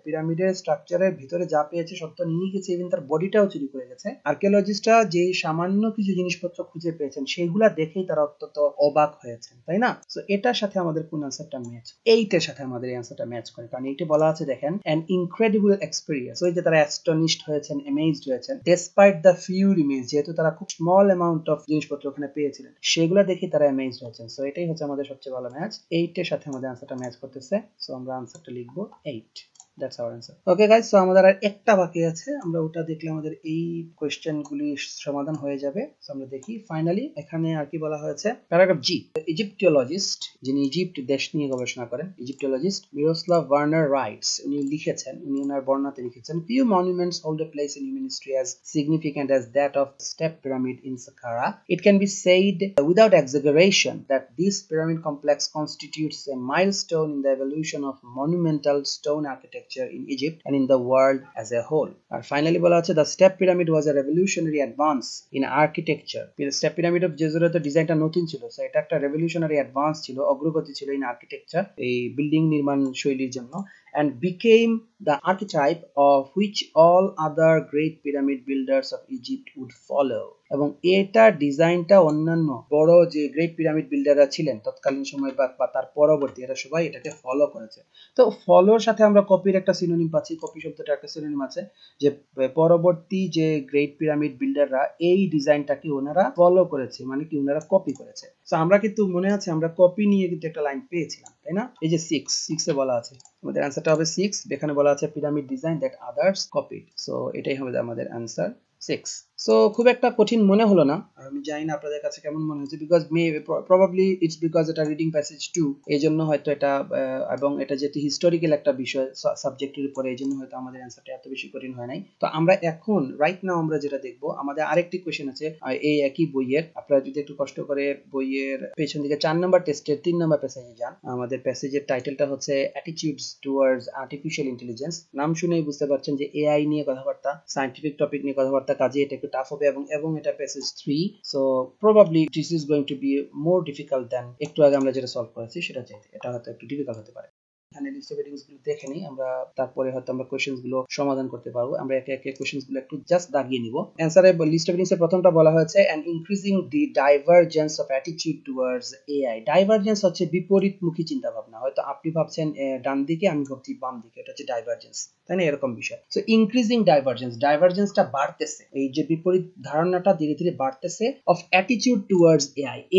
পিরামিডের স্ট্রাকচারের ভিতরে যা পেয়েছে সব তো নিয়ে গেছে, ইভেন তার বডিটাও চুরি করে গেছে। আর্কিওলজিস্টরা যে সামান্য কিছু জিনিসপত্র খুঁজে পেয়েছেন সেগুলা দেখেই তারা অত্যন্ত অবাক হয়েছেন, তাই না? সো এটার সাথে আমাদের কোন আনসারটা ম্যাচ, এইটার সাথে আমাদের এই আনসারটা ম্যাচ করে, কারণ এইটা বলা আছে দেখেন অ্যান ইনক্রেডিবল এক্সপেরিয়েন্স, ওই যে তারা অ্যাস্টনিশড হয়েছেন, অ্যামেজড হয়েছেন, ডেসপাইট দ্য ফিউ রিমেইনস, যেহেতু তারা খুব স্মল অ্যামাউন্ট অফ জিনিসপত্র ওখানে পেয়েছিলেন, সেগুলো দেখে তারা অ্যামেজড হয়েছেন। সো এটাই হচ্ছে আমাদের সবচেয়ে ভালো ম্যাচ, 8 এর সাথে আমাদের আনসারটা ম্যাচ করতেছে। সো আমরা আনসারটা লিখবো 8। That's our answer. Okay guys, so আমাদের আর একটা বাকি আছে, আমরা ওটা দেখলে আমাদের এই কোশ্চেনগুলি সমাধান হয়ে যাবে। সো আমরা দেখি ফাইনালি এখানে আর কি বলা হয়েছে। প্যারাগ্রাফ জি, ইজিপ্টিওলজিস্ট, যিনি ইজিপ্ট দেশ নিয়ে গবেষণা করেন, ইজিপ্টিওলজিস্ট মিরোস্লাভ ভার্নার রাইটস, উনি লিখেছেন, উনি ওনার বর্ণনাতে লিখেছেন, few monuments hold a place in human history as significant as that of step pyramid in Saqqara. It can be said without exaggeration that this pyramid complex constitutes a milestone in the evolution of monumental stone architecture in Egypt and in the world as a whole. And finally বলা হচ্ছে the step pyramid was a revolutionary advance in architecture. Step pyramid of Jerusalem তো ডিজাইনটা নতুন ছিল, so এটা একটা revolutionary advance ছিল, অগ্রগতি ছিল in architecture, এই বিল্ডিং নির্মাণ শৈলীর জন্য, and became the archetype of which all other great pyramid builders of Egypt would follow. এবং এটা ডিজাইনটা অন্যান্য বড় যে গ্রেট পিরামিড বিল্ডাররা ছিলেন তৎকালীন সময় বা তার পরবর্তী, এরা সবাই এটাকে ফলো করেছে। তো ফলোর সাথে আমরা কপির একটা সিনোনিম পাচ্ছি, কপি শব্দটা একটা সিনোনিম আছে, যে পরবর্তী যে গ্রেট পিরামিড বিল্ডাররা এই ডিজাইনটাকে ওনারা ফলো করেছে, মানে কি ওনারা কপি করেছে। তো আমরা কিন্তু মনে আছে আমরা কপি নিয়ে কিন্তু একটা লাইন পেয়েছিলাম, তাই না? এই যে 6 এ বলা আছে, আমাদের অ্যান্সারটা হবে 6। এখানে বলা আছে pyramid design that others copied, so এটাই হবে আমাদের অ্যান্সার 6। সো খুব একটা কঠিন মনে হলো না, আমি জানি না আপনাদের কাছে কেমন মনে হয়েছে, বিকজ প্রবাবলি ইটস বিকজ এটা রিডিং প্যাসেজ 2, এই জন্য হয়তো এটা, এবং এটা যেহেতু হিস্টোরিক্যাল একটা বিষয় সাবজেক্টের উপরে, এই জন্য হয়তো আমাদের অ্যান্সারটা এত বেশি কঠিন হয় নাই। তো আমরা এখন রাইট নাও আমরা যেটা দেখবো, আমাদের আরেকটি কোশ্চেন আছে এই একই বইয়ের, আপনারা যদি একটু কষ্ট করে বইয়ের পেছন দিকে 4 নম্বর টেস্টের 3 নম্বর প্যাসেজে যান, আমাদের প্যাসেজের টাইটেলটা হচ্ছে অ্যাটিটিউডস টুয়ার্ডস আর্টিফিশিয়াল ইন্টেলিজেন্স। নাম শুনেই বুঝতে পারছেন যে এআই নিয়ে কথাবার্তা, সায়েন্টিফিক টপিক নিয়ে কথাবার্তা, কাজে এটা একটু টাফ হবে, এবং এটা passage 3, so probably this is going to be more difficult than একটু আগে আমরা যেটা সলভ করেছি সেটা চাইতে, এটা হয়তো একটু ডিফিকাল্ট হতে পারে। এখানে লিস্ট অফ রিডিংস গুলো দেখে নিই আমরা, তারপরে হয়তো আমরা কোশ্চেনস গুলো সমাধান করতে পারবো। আমরা একে একে কোশ্চেনস গুলো একটু জাস্ট দাগিয়ে নিব। অ্যানসারে লিস্ট অফ রিডিংস এর প্রথমটা বলা হয়েছে an increasing the divergence of attitude towards AI. Divergence হচ্ছে বিপরীতমুখী চিন্তা ভাবনা, হয়তো আপনি ভাবছেন ডান দিকে, আমি ভাবছি বাম দিকে, এটা হচ্ছে ডাইভারজেন্স, তাই না? এরকম বিষয়। সো ইনক্রিজিং ডাইভারজেন্সটা বাড়তেছে, এই যে বিপরীত ধারণাটা ধীরে ধীরে বাড়তেছে অফ অ্যাটিটিউড টুয়ার্ডস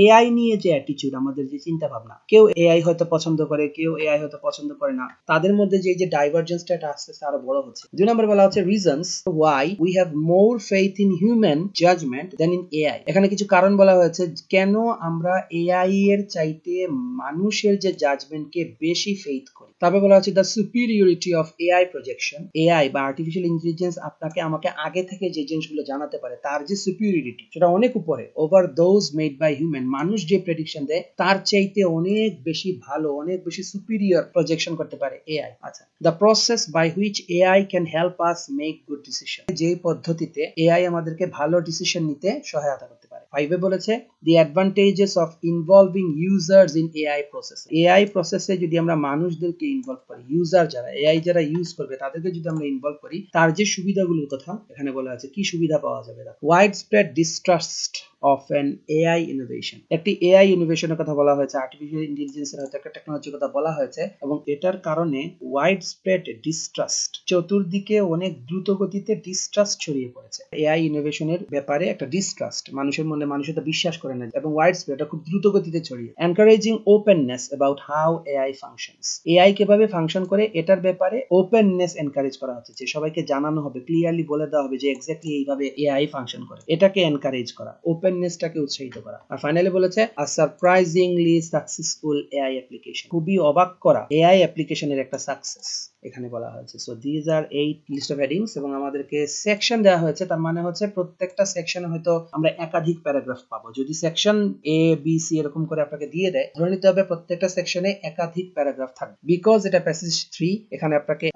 এআই নিয়ে যে অ্যাটিটিউড, আমাদের যে চিন্তা ভাবনা, কেউ এআই হয়তো পছন্দ করে, কেউ এআই হয়তো পছন্দ করে না, তাদের মধ্যে যে ডাইভারজেন্সটা এটা আস্তে আস্তে আরো বড় হচ্ছে। 2 নম্বর বলা হচ্ছে reasons why we have more faith in human judgement than in AI. এখানে কিছু কারণ বলা হয়েছে কেন আমরা এআই এর চাইতে মানুষের যে জাজমেন্টকে বেশি ফেইথ করি। তারপর বলা হচ্ছে the superiority of AI projection, AI বা আর্টিফিশিয়াল ইন্টেলিজেন্স আপনাকে আমাকে আগে থেকে যে জিনিসগুলো জানাতে পারে তার যে সুপিরিয়রিটি সেটা অনেক উপরে, over those made by human, মানুষ যে প্রেডিকশন দেয় তার চাইতে অনেক বেশি ভালো, অনেক বেশি সুপিরিয়র প্রজেকশন করতে পারে এআই। আচ্ছা, the process by which AI can help us make good decision, যে পদ্ধতিতে এআই আমাদেরকে ভালো ডিসিশন নিতে সহায়তা করতে পারে। 5 এ বলেছে the advantages of involving users in AI process, AI প্রসেসে যদি আমরা মানুষদেরকে ইনভলভ করি, ইউজার যারা এআই যারা ইউজ করবে তাদেরকে যদি আমরা ইনভলভ করি, তার যে সুবিধাগুলোর কথা এখানে বলা আছে, কি সুবিধা পাওয়া যাবে। Wide spread distrust of an AI innovation. একটি AI ইনোভেশনের কথা বলা হয়েছে, আর্টিফিশিয়াল ইন্টেলিজেন্সের হয়তো একটা টেকনোলজির কথা বলা হয়েছে, এবং এটার কারণে ওয়াইড স্প্রেড ডিস্ট্রাস্ট, চতুর্দিকে অনেক দ্রুত গতিতে ডিস্ট্রাস্ট ছড়িয়ে পড়েছে। AI ইনোভেশনের ব্যাপারে একটা ডিস্ট্রাস্ট মানুষের মনে, মানুষ এটা বিশ্বাস করে না, এবং ওয়াইড স্প্রেড, এটা খুব দ্রুত গতিতে ছড়িয়ে। Encouraging openness about how AI functions, AI কিভাবে ফাংশন করে এটার ব্যাপারে ওপেননেস এনকারেজ করা হচ্ছে, যে সবাইকে জানানো হবে, ক্লিয়ারলি বলে দেওয়া হবে যে এক্স্যাক্টলি এইভাবে AI ফাংশন করে, এটাকে এনকারেজ করা, ওপেননেসটাকে উৎসাহিত করা। আর ফাইনালি বলেছে আ সারপ্রাইজিংলি সাকসেসফুল AI অ্যাপ্লিকেশন, খুবই অবাক করা AI অ্যাপ্লিকেশনের একটা সাকসেস এখানে বলা হয়েছে। So these are 8 list of headings, এবং আমাদেরকে সেকশন দেওয়া হয়েছে, তার মানে হচ্ছে প্রত্যেকটা সেকশনে হয়তো আমরা একাধিক প্যারাগ্রাফ পাবো। যদি সেকশন A B C এরকম করে আপনাকে দিয়ে দেয়, ধরে নিতে হবে প্রত্যেকটা সেকশনে একাধিক প্যারাগ্রাফ থাকবে, বিকজ এটা প্যাসেজ 3, এখানে আপনাকে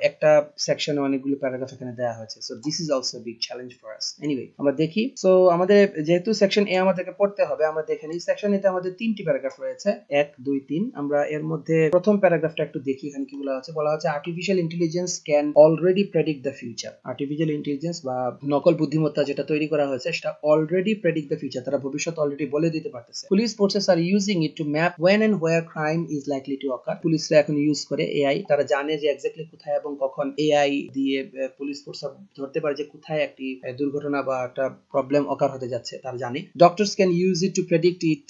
একটা সেকশনে অনেকগুলো প্যারাগ্রাফ এখানে দেওয়া হয়েছে। So this is also big challenge for us. Anyway, আমরা দেখি। সো আমাদের যেহেতু সেকশন A আমাদেরকে পড়তে হবে, আমরা দেখে নিই। সেকশন এতে আমাদের 3টি প্যারাগ্রাফ রয়েছে, 1 2 3। আমরা এর মধ্যে প্রথম প্যারাগ্রাফটা একটু দেখি, এখানে কি বলা হচ্ছে। বলা হচ্ছে artificial intelligence can already predict the future. Artificial intelligence বা নকল বুদ্ধিমত্তা যেটা তৈরি করা হয়েছে, সেটা অলরেডি প্রেডিক্ট দ্য ফিউচার, তারা ভবিষ্যৎ অলরেডি বলে দিতে পারতেছে। Police forces are using it to map when and where crime is likely to occur. পুলিশরা এখন ইউজ করে AI, তারা জানে যে এক্স্যাক্টলি কোথায় এবং কখন AI দিয়ে পুলিশ ফোর্স ধরতে পারে যে কোথায় একটি দুর্ঘটনা বা একটা প্রবলেম অকার হতে যাচ্ছে, তারা জানে। Doctors can use it to predict it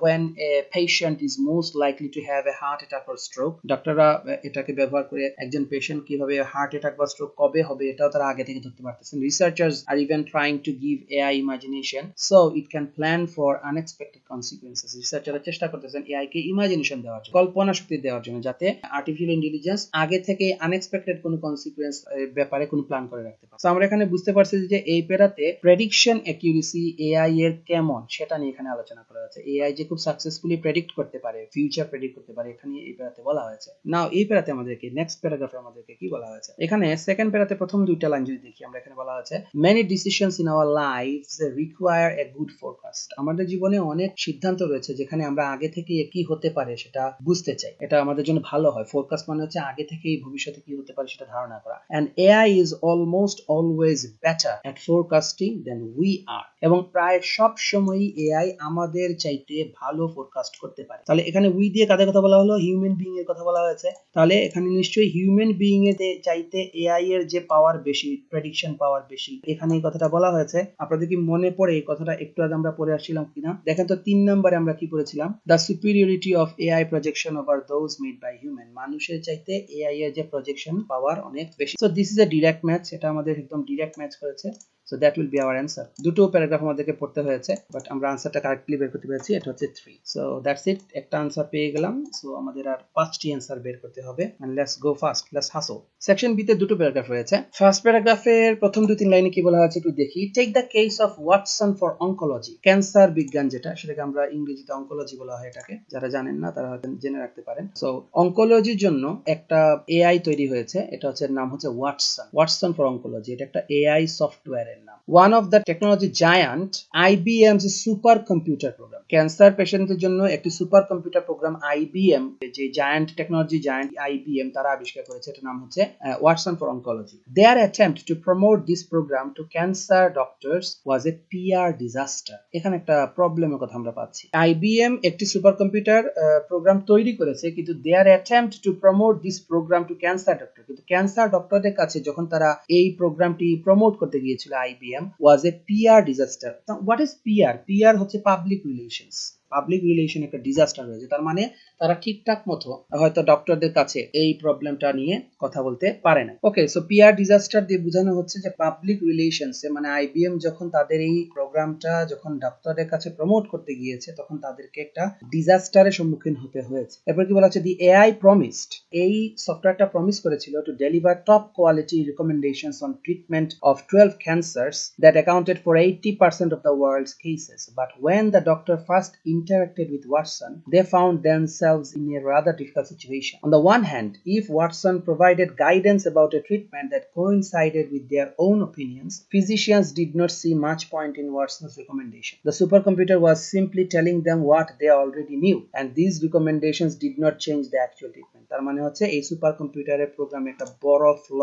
when a patient is most likely to have a heart attack or stroke. ডক্টররা এটাকে ব্যবহার করে একজন পেশেন্ট কিভাবে হার্ট অ্যাটাক বা স্ট্রোক কবে হবে এটাও তারা আগে থেকে ধরতে পারতেছেন। Researchers are even trying to give AI imagination so it can plan for unexpected consequences. রিসার্চাররা চেষ্টা করতেছেন AI কে ইমাজিনেশন দেওয়ার জন্য, কল্পনা শক্তি দেওয়ার জন্য, যাতে আর্টিফিশিয়াল ইন্টেলিজেন্স আগে থেকে আনএক্সপেক্টেড কোনো কনসিকুয়েন্স ব্যাপারে কোনো প্ল্যান করে রাখতে পারে। সো আমরা এখানে বুঝতে পারছি যে এই পেরাতে প্রেডিকশন অ্যাকিউরেসি AI এর কেমন সেটা নিয়ে এখানে আলোচনা করা হয়েছে। AI যে খুব সাকসেসফুলি প্রেডিক্ট করতে পারে, ফিউচার প্রেডিক্ট করতে পারে, এখানে এই পেরাতে বলা হয়েছে। নাও এই পেরাতে আমাদেরকে নেক্সট প্যারাগ্রাফে আমাদেরকে কি বলা হয়েছে। এখানে সেকেন্ড প্যারাতে প্রথম দুইটা লাইন যদি দেখি, আমরা এখানে বলা হয়েছে many decisions in our lives require a good forecast. আমাদের জীবনে অনেক সিদ্ধান্ত রয়েছে যেখানে আমরা আগে থেকে কি হতে পারে সেটা বুঝতে চাই, এটা আমাদের জন্য ভালো হয়। ফোরকাস্ট মানে হচ্ছে আগে থেকেই ভবিষ্যতে কি হতে পারে সেটা ধারণা করা। And AI is almost always better at forecasting than we are, এবং প্রায় সব সময়ই AI আমাদের চাইতে ভালো ফোরকাস্ট করতে পারে। তাহলে এখানে উই দিয়ে কাদের কথা বলা হলো? হিউম্যান বিইং এর কথা বলা হয়েছে। তাহলে এখানে নিশ্চয়ই হিউম্যান বিইং এর চাইতে AI এর যে পাওয়ার বেশি, প্রেডিকশন পাওয়ার বেশি, এখানে এই কথাটা বলা হয়েছে। আপনাদের কি মনে পড়ে এই কথাটা? একটু আগে আমরা পড়ে আসছিলাম কিনা দেখেন তো। 3 নম্বরে আমরা কি পড়েছিলাম? The superiority of AI projection over those made by human. মানুষের চাইতে AI এর যে প্রজেকশন পাওয়ার অনেক বেশি। So this is a direct match, এটা আমাদের একদম ডিরেক্ট ম্যাচ করেছে। So that will be our answer. দুটো প্যারাগ্রাফ আমাদেরকে পড়তে হয়েছে, বাট আমরা আনসারটা কারেক্টলি বের করতে পেরেছি, এটা হচ্ছে 3. সো দ্যাটস ইট, একটা আনসার পেয়ে গেলাম। সো আমাদের আর 5টি আনসার বের করতে হবে। And let's go fast, let's hustle. Section B তে দুটো প্যারাগ্রাফ রয়েছে। ফার্স্ট প্যারাগ্রাফের প্রথম 2-3 লাইনে কি বলা আছে একটু দেখি। Take the case of Watson for oncology. Cancer বিজ্ঞান যেটা, সেটাকে আমরা ইংরেজিতে অনকোলজি বলা হয় এটাকে। যারা জানেন না তারা হয়তো জেনে রাখতে পারেন। সো অনকোলজির জন্য একটা AI তৈরি হয়েছে, এটা হচ্ছে নাম হচ্ছে ওয়াটসন। ওয়াটসন ফর অনকোলজি, এটা একটা AI সফটওয়্যার এর নাম। One of the technology giant IBM's super computer program. Cancer পেশেন্টদের জন্য একটি সুপার কম্পিউটার প্রোগ্রাম IBM, যে জায়ান্ট টেকনোলজি জায়ান্ট IBM তারা আবিষ্কার করেছে, এটার নাম হচ্ছে Watson for oncology. Their attempt to promote this program to cancer doctors was a PR disaster. এখানে একটা প্রবলেমের কথা আমরা পাচ্ছি। IBM একটি সুপার কম্পিউটার প্রোগ্রাম তৈরি করেছে, কিন্তু their attempt to promote this program to cancer doctor, কিন্তু ক্যান্সার ডক্টরদের কাছে যখন তারা এই প্রোগ্রামটি প্রমোট করতে গিয়েছিল IBM was a PR disaster. Now, what is PR? PR হচ্ছে পাবলিক রিলেশনস। পাবলিক রিলেশন একটা ডিজাস্টার হয়েছে, তার মানে তারা ঠিকঠাক মতো হয়তো ডক্টরদের কাছে এই প্রবলেমটা নিয়ে কথা বলতে পারে না। ওকে, সো পিআর ডিজাস্টার দিয়ে বোঝানো হচ্ছে যে পাবলিক রিলেশনসে, মানে IBM যখন তাদের এই প্রোগ্রামটা যখন ডক্টরদের কাছে প্রমোট করতে গিয়েছে, তখন তাদেরকে একটা ডিজাস্টারের সম্মুখীন হতে হয়েছে। এরপর কি বলা হচ্ছে? দি AI প্রমিসড, এই সফটওয়্যারটা প্রমিস করেছিল to deliver top quality recommendations on treatment of 12 cancers that accounted for 80% of the world's cases. But when the doctor first interacted with Watson, they found themselves in a rather difficult situation. On the one hand, if Watson provided guidance about a treatment that coincided with their own opinions, physicians did not see much point in Watson's recommendation. The supercomputer was simply telling them what they already knew, and these recommendations did not change the actual treatment. তার মানে হচ্ছে এই super কম্পিউটারের প্রোগ্রামে একটা বড় flaw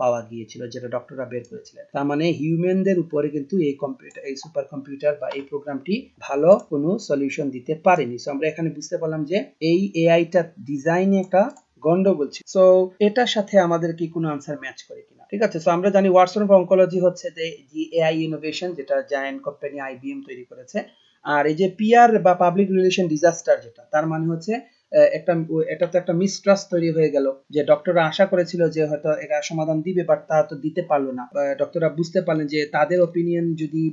পাওয়া গিয়েছিল, যেটা ডক্টররা বের করেছিলেন। তার মানে হিউম্যানদের উপরে কিন্তু এই সুপার কম্পিউটার বা এই প্রোগ্রামটি ভালো কোনো সলিউশন দিতে পারেনি। সো আমরা এখানে বুঝতে পারলাম যে এই এআইটা ডিজাইনে একটা গন্ডগোল ছিল। সো এটার সাথে আমাদের কি কোনো আনসার ম্যাচ করে কিনা, ঠিক আছে। সো আমরা জানি ওয়াটসন অফ অনকোলজি হচ্ছে যে এআই ইনোভেশন, যেটা জায়ান্ট কোম্পানি আইবিএম তৈরি করেছে। আর এই যে পিআর বা পাবলিক রিলেশন ডিজাস্টার, যেটা তার মানে হচ্ছে এটা তো একটা মিসট্রাস্ট তৈরি হয়ে গেল, যে ডক্টররা আশা করেছিল যে হয়তো এটা সমাধান দিবে, বাট তা তো দিতে পারলো না। ডক্টররা বুঝতে পারলেন যে তাদের ওপিনিয়ন যদি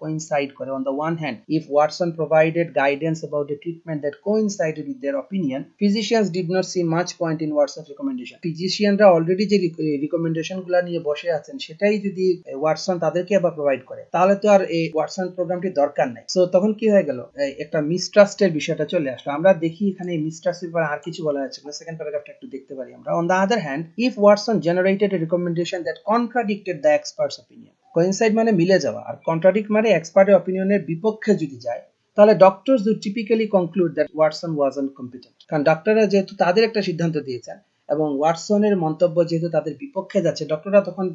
coincide করে, on the one hand, if Watson provided guidance about the treatment that coincided with their opinion, physicians did not see much point in Watson's recommendation. ফিজিশিয়ানরা অলরেডি যে রিকমেন্ডেশন গুলা নিয়ে বসে আছেন, সেটাই যদি ওয়াটসন তাদেরকে আবার প্রোভাইড করে, তাহলে তো আর এই ওয়াটসন প্রোগ্রামটি দরকার নাই। সো তখন কি হয়ে গেল, একটা মিসট্রাস্টের বিষয়টা চলে আসলো। আমরা দেখি এখানে মিসট্রাস্টের পর আর কিছু বলা হয়েছে, সেকেন্ড প্যারাগ্রাফটা একটু দেখতে পারি আমরা। On the other hand, if Watson generated a recommendation that contradicted the expert's opinion, coincide মানে মিলে যাওয়া, আর contradict মানে এক্সপার্টের অপিনিয়নের বিপক্ষে যদি যায়, তাহলে doctors would typically conclude that Watson wasn't competent। কারণ ডক্টররা যেহেতু তাদের একটা সিদ্ধান্ত দিয়েছেন এবং ওয়াটসনের মন্তব্য যেহেতু তাদের বিপক্ষে যাচ্ছে, ডক্টররা তখন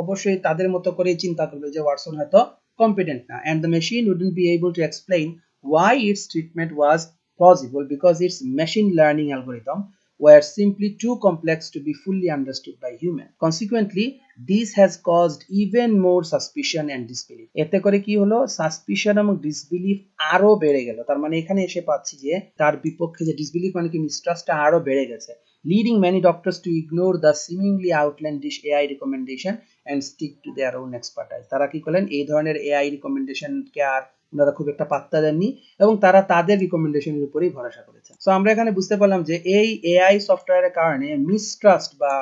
অবশ্যই তাদের মতো করেই চিন্তা করবে যে ওয়াটসন হয়তো কম্পিটেন্ট না, and the machine wouldn't be able to explain why its treatment was plausible because its machine learning algorithm were simply too complex to be fully understood by human. Consequently, this has caused even more suspicion and disbelief. এতে করে কি হলো, suspicion এবং disbelief আরো বেড়ে গেল। তার মানে এখানে এসে পাচ্ছি যে তার বিপক্ষে যে ডিসবিলিফ মানে কি মিসট্রাস্টটা আরো বেড়ে গেছে, leading many doctors to ignore the seemingly outlandish AI recommendation and stick to their own expertise. তারা কি করলেন, এই ধরনের AI রিকমেন্ডেশনকে আর ওনারা খুব একটা পাত্তা দেননি এবং তারা তাদের রিকমেন্ডেশনের উপরেই ভরসা করেছেন। সো আমরা এখানে বুঝতে পারলাম যে এই এআই সফটওয়্যারের কারণে মিসট্রাস্ট বা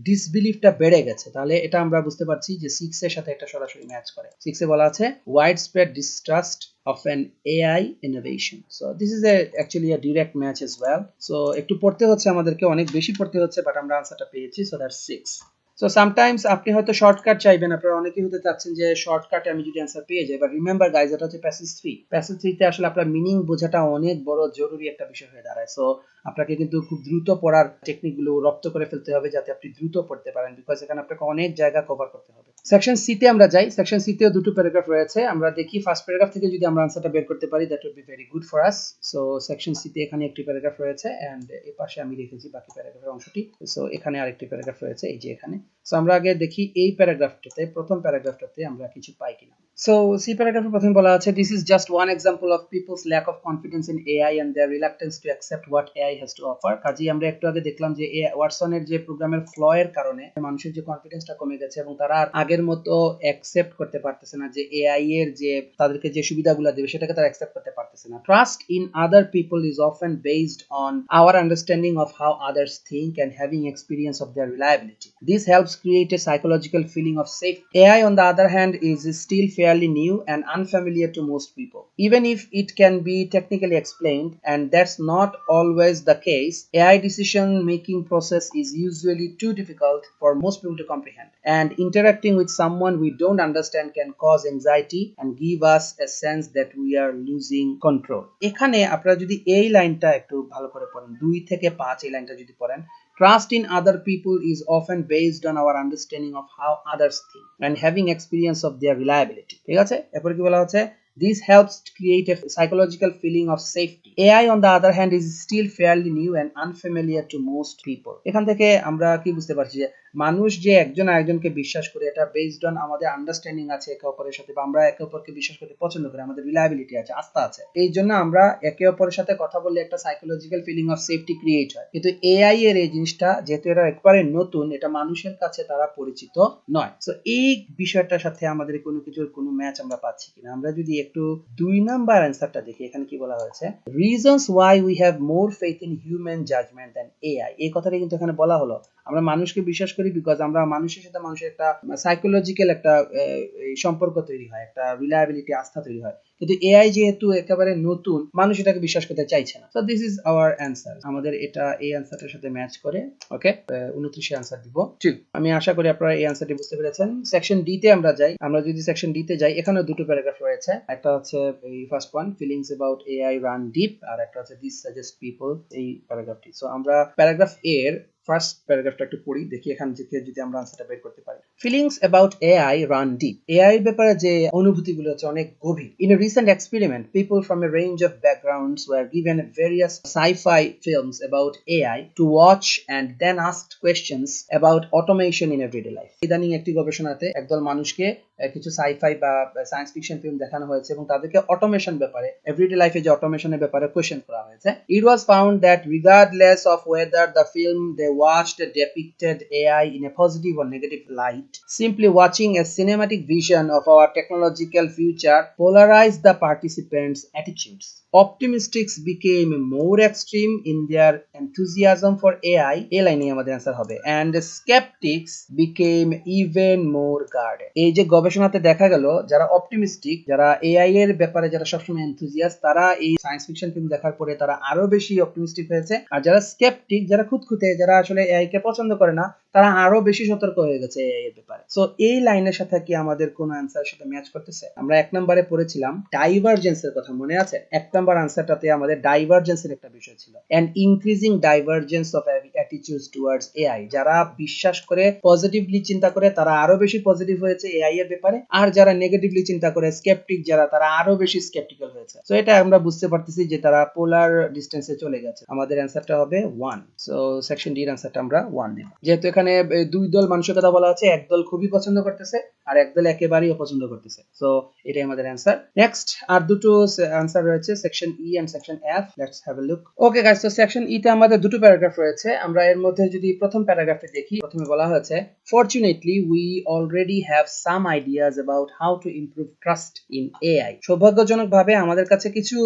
ডিসবিলিফটা বেড়ে গেছে। তাহলে এটা আমরা বুঝতে পারছি যে 6 এর সাথে একটা সরাসরি ম্যাচ করে। 6 এ বলা আছে widespread distrust of an AI innovation. So this is actually a direct match as well. So একটু পড়তে হচ্ছে আমাদেরকে, অনেক বেশি পড়তে হচ্ছে, বাট আমরা আনসারটা পেয়েছি। So that's 6. সো সামটাইমস আপনি হয়তো শর্টকাট চাইবেন, আপনারা অনেকেই হতে চাচ্ছেন যে শর্টকাটে আমি যদি অ্যান্সার পেয়ে যাই, বাট রিমেম্বার গাইজ, এটা হচ্ছে প্যাসেজ 3। প্যাসেজ 3 তে আসলে আপনার মিনিং বোঝাটা অনেক বড় জরুরি একটা বিষয় হয়ে দাঁড়ায়। সো আপনাকে কিন্তু খুব দ্রুত পড়ার টেকনিকগুলো রপ্ত করে ফেলতে হবে যাতে আপনি দ্রুত পড়তে পারেন, বিকজ এখানে আপনাকে অনেক জায়গা কভার করতে হবে। সেকশন সি তে আমরা যাই। সেকশন সি তেও দুটো প্যারাগ্রাফ রয়েছে। আমরা দেখি ফার্স্ট প্যারাগ্রাফ থেকে যদি আমরা আনসারটা বের করতে পারি, that will be very good for us. So section C তে এখানে একটি প্যারাগ্রাফ রয়েছে এন্ড এই পাশে আমি রেখেছি বাকি প্যারাগ্রাফের অংশটি। সো এখানে আরেকটি প্যারাগ্রাফ রয়েছে, এই যে এখানে। সো আমরা আগে দেখি এই প্যারাগ্রাফটাতে, প্রথম প্যারাগ্রাফটাতে আমরা কিছু পাই কিনা। সো সি প্যারাগ্রাফে প্রথমে বলা আছে, this is just one example of people's lack of confidence in AI and their reluctance to accept what AI has to offer. কাজেই আমরা একটু আগে দেখলাম যে ওয়াটসনের যে প্রোগ্রামের ফ্ল এর কারণে মানুষের যে কনফিডেন্সটা কমে গেছে এবং তারা আর আগের মতো অ্যাকসেপ্ট করতে পারতেছে না যে এআই এর যে তাদেরকে যে সুবিধাগুলো দেবে সেটাকে তারা অ্যাকসেপ্ট করতে পারতেছে না। Trust in other people is often based on our understanding of how others think and having experience of their reliability. This helps create a psychological feeling of safety. AI, on the other hand, is still fairly new and unfamiliar to most people. Even if it can be technically explained, and that's not always the case, AI decision-making process is usually too difficult for most people to comprehend. And interacting with someone we don't understand can cause anxiety and give us a sense that we are losing control. এখানে আপনারা যদি এই লাইনটা একটু ভালো করে পড়েন, 2 থেকে 5 এই লাইনটা যদি পড়েন, trust in other people is often based on our understanding of how others think and having experience of their reliability. ঠিক আছে, এরপর কি বলা হচ্ছে, this helps to create a psychological feeling of safety. AI, on the other hand, is still fairly new and unfamiliar to most people. এখান থেকে আমরা কি বুঝতে পারছি যে মানুষ যে একজন আরেকজনকে বিশ্বাস করে, এটা বেসড অন আমাদের আন্ডারস্ট্যান্ডিং আছে একে অপরের সাথে, বা আমরা একে অপরকে বিশ্বাস করতে পছন্দ করি, আমাদের রিলায়েবিলিটি আছে, আস্থা আছে, এই জন্য আমরা একে অপরের সাথে কথা বললে একটা psychological feeling of safety create হয়। কিন্তু এআই এর এই জিনিসটা যেহেতু এটা একবারে নতুন, এটা মানুষের কাছে তারা পরিচিত নয়। সো এই বিষয়টার সাথে আমাদের কোনো কিছুর কোনো ম্যাচ আমরা পাচ্ছি কিনা। আমরা যদি একটু 2 নাম্বার অ্যানসারটা দেখি, এখানে কি বলা হয়েছে, reasons why we have more faith in human judgement than AI. এই কথাটা কিন্তু এখানে বলা হলো। আমরা মানুষকে বিশ্বাস করি বিকজ আমরা মানুষের সাথে মানুষের একটা সাইকোলজিক্যাল একটা সম্পর্ক তৈরি হয়, একটা রিলায়েবিলিটি, আস্থা তৈরি হয়। কিন্তু এআই যেহেতু একেবারে নতুন, মানুষ এটাকে বিশ্বাস করতে চাইছে না। So this is our answer. আমাদের এটা এই অ্যান্সারটার সাথে ম্যাচ করে। ওকে, 29 অ্যান্সার দিব। ঠিক, আমি আশা করি আপনারা এই অ্যান্সারটি বুঝতে পেরেছেন। সেকশন ডি তে আমরা যাই। আমরা যদি সেকশন ডি তে যাই, এখানে দুটো প্যারাগ্রাফ রয়েছে। একটা হচ্ছে এই first one, feelings about AI run deep, আর একটা হচ্ছে দিস সাজেস্ট পিপল, এই প্যারাগ্রাফটি। সো আমরা প্যারাগ্রাফ এ এর ফার্স্ট প্যারাগ্রাফটা একটু পড়ি, দেখি এখান থেকে যদি আমরা আনসারটা বের করতে পারি। Feelings about AI run deep. AI এর ব্যাপারে যে অনুভূতিগুলো হচ্ছে অনেক গভীর। In a recent experiment, people from a range of backgrounds were given various sci-fi films about AI to watch and then asked questions about automation in everyday life. ইদানিং একটি গবেষণাতে একদল মানুষকে কিছু সাইফাই বা সায়েন্স ফিকশন ফিল্ম দেখানো হয়েছে এবং তাদেরকে অটোমেশন ব্যাপারে, এভরিডে লাইফে যে অটোমেশনের ব্যাপারে কোয়েশ্চেন করা হয়েছে। It was found that regardless of whether the film they watched depicted AI in a positive or negative light, simply watching a cinematic vision of our technological future polarized the participants' attitudes. Optimists became more extreme in their enthusiasm for AI, a লাইনে আমাদের answer হবে, and skeptics became even more guarded. এই যে গবেষণাতে দেখা গেল, যারা optimistic, যারা এআই এর ব্যাপারে যারা সবসময় এনথুজিয়াস্ট, তারা এই সায়েন্স ফিকশন ফিল্ম দেখার পরে তারা আরো বেশি অপটিমিস্টিক হয়েছে, আর যারা স্কেপটিক, যারা খুঁতখুঁতে, যারা আসলে এআই কে পছন্দ করে না, তারা আরো বেশি সতর্ক হয়ে গেছে এআই এর ব্যাপারে। সো এই লাইনের সাথে কি আমাদের কোন অ্যান্সারের সাথে ম্যাচ করতেছে? আমরা এক নম্বরে পড়েছিলাম ডাইভারজেন্সের কথা, মনে আছে? এক নম্বর আনসারটাতে আমাদের ডাইভারজেন্সের একটা বিষয় ছিল, and increasing divergence of attitudes towards AI. যারা বিশ্বাস করে, পজিটিভলি চিন্তা করে, তারা আরো বেশি পজিটিভ হয়েছে এআই এর ব্যাপারে, আর যারা নেগেটিভলি চিন্তা করে, স্কেপটিক যারা, তারা আরো বেশি স্কেপটিক্যাল হয়েছে। সো এটা আমরা বুঝতে পারতেছি যে তারা পোলার ডিসটেন্সে চলে গেছে। আমাদের অ্যান্সারটা হবে 1। সো সেকশন ডি এর অ্যান্সারটা আমরা 1 দেব। যেহেতু এখানে দুই দল মানুষের কথা বলা হচ্ছে, এক দল খুবই পছন্দ করতেছে আর এক দল একেবারেই অপছন্দ করতেছে। সো এটাই আমাদের অ্যান্সার। নেক্সট আর দুটো অ্যান্সার রয়েছে, section E and section F. Let's have a look. Okay guys, তো সেকশন ই তে আমাদের দুটো প্যারাগ্রাফ রয়েছে। আমরা এর মধ্যে যদি প্রথম প্যারাগ্রাফে দেখি, প্রথমে বলা হয়েছে, fortunately we already have some ideas about how to improve trust in AI. সৌভাগ্যজনকভাবে আমাদের কাছে কিছু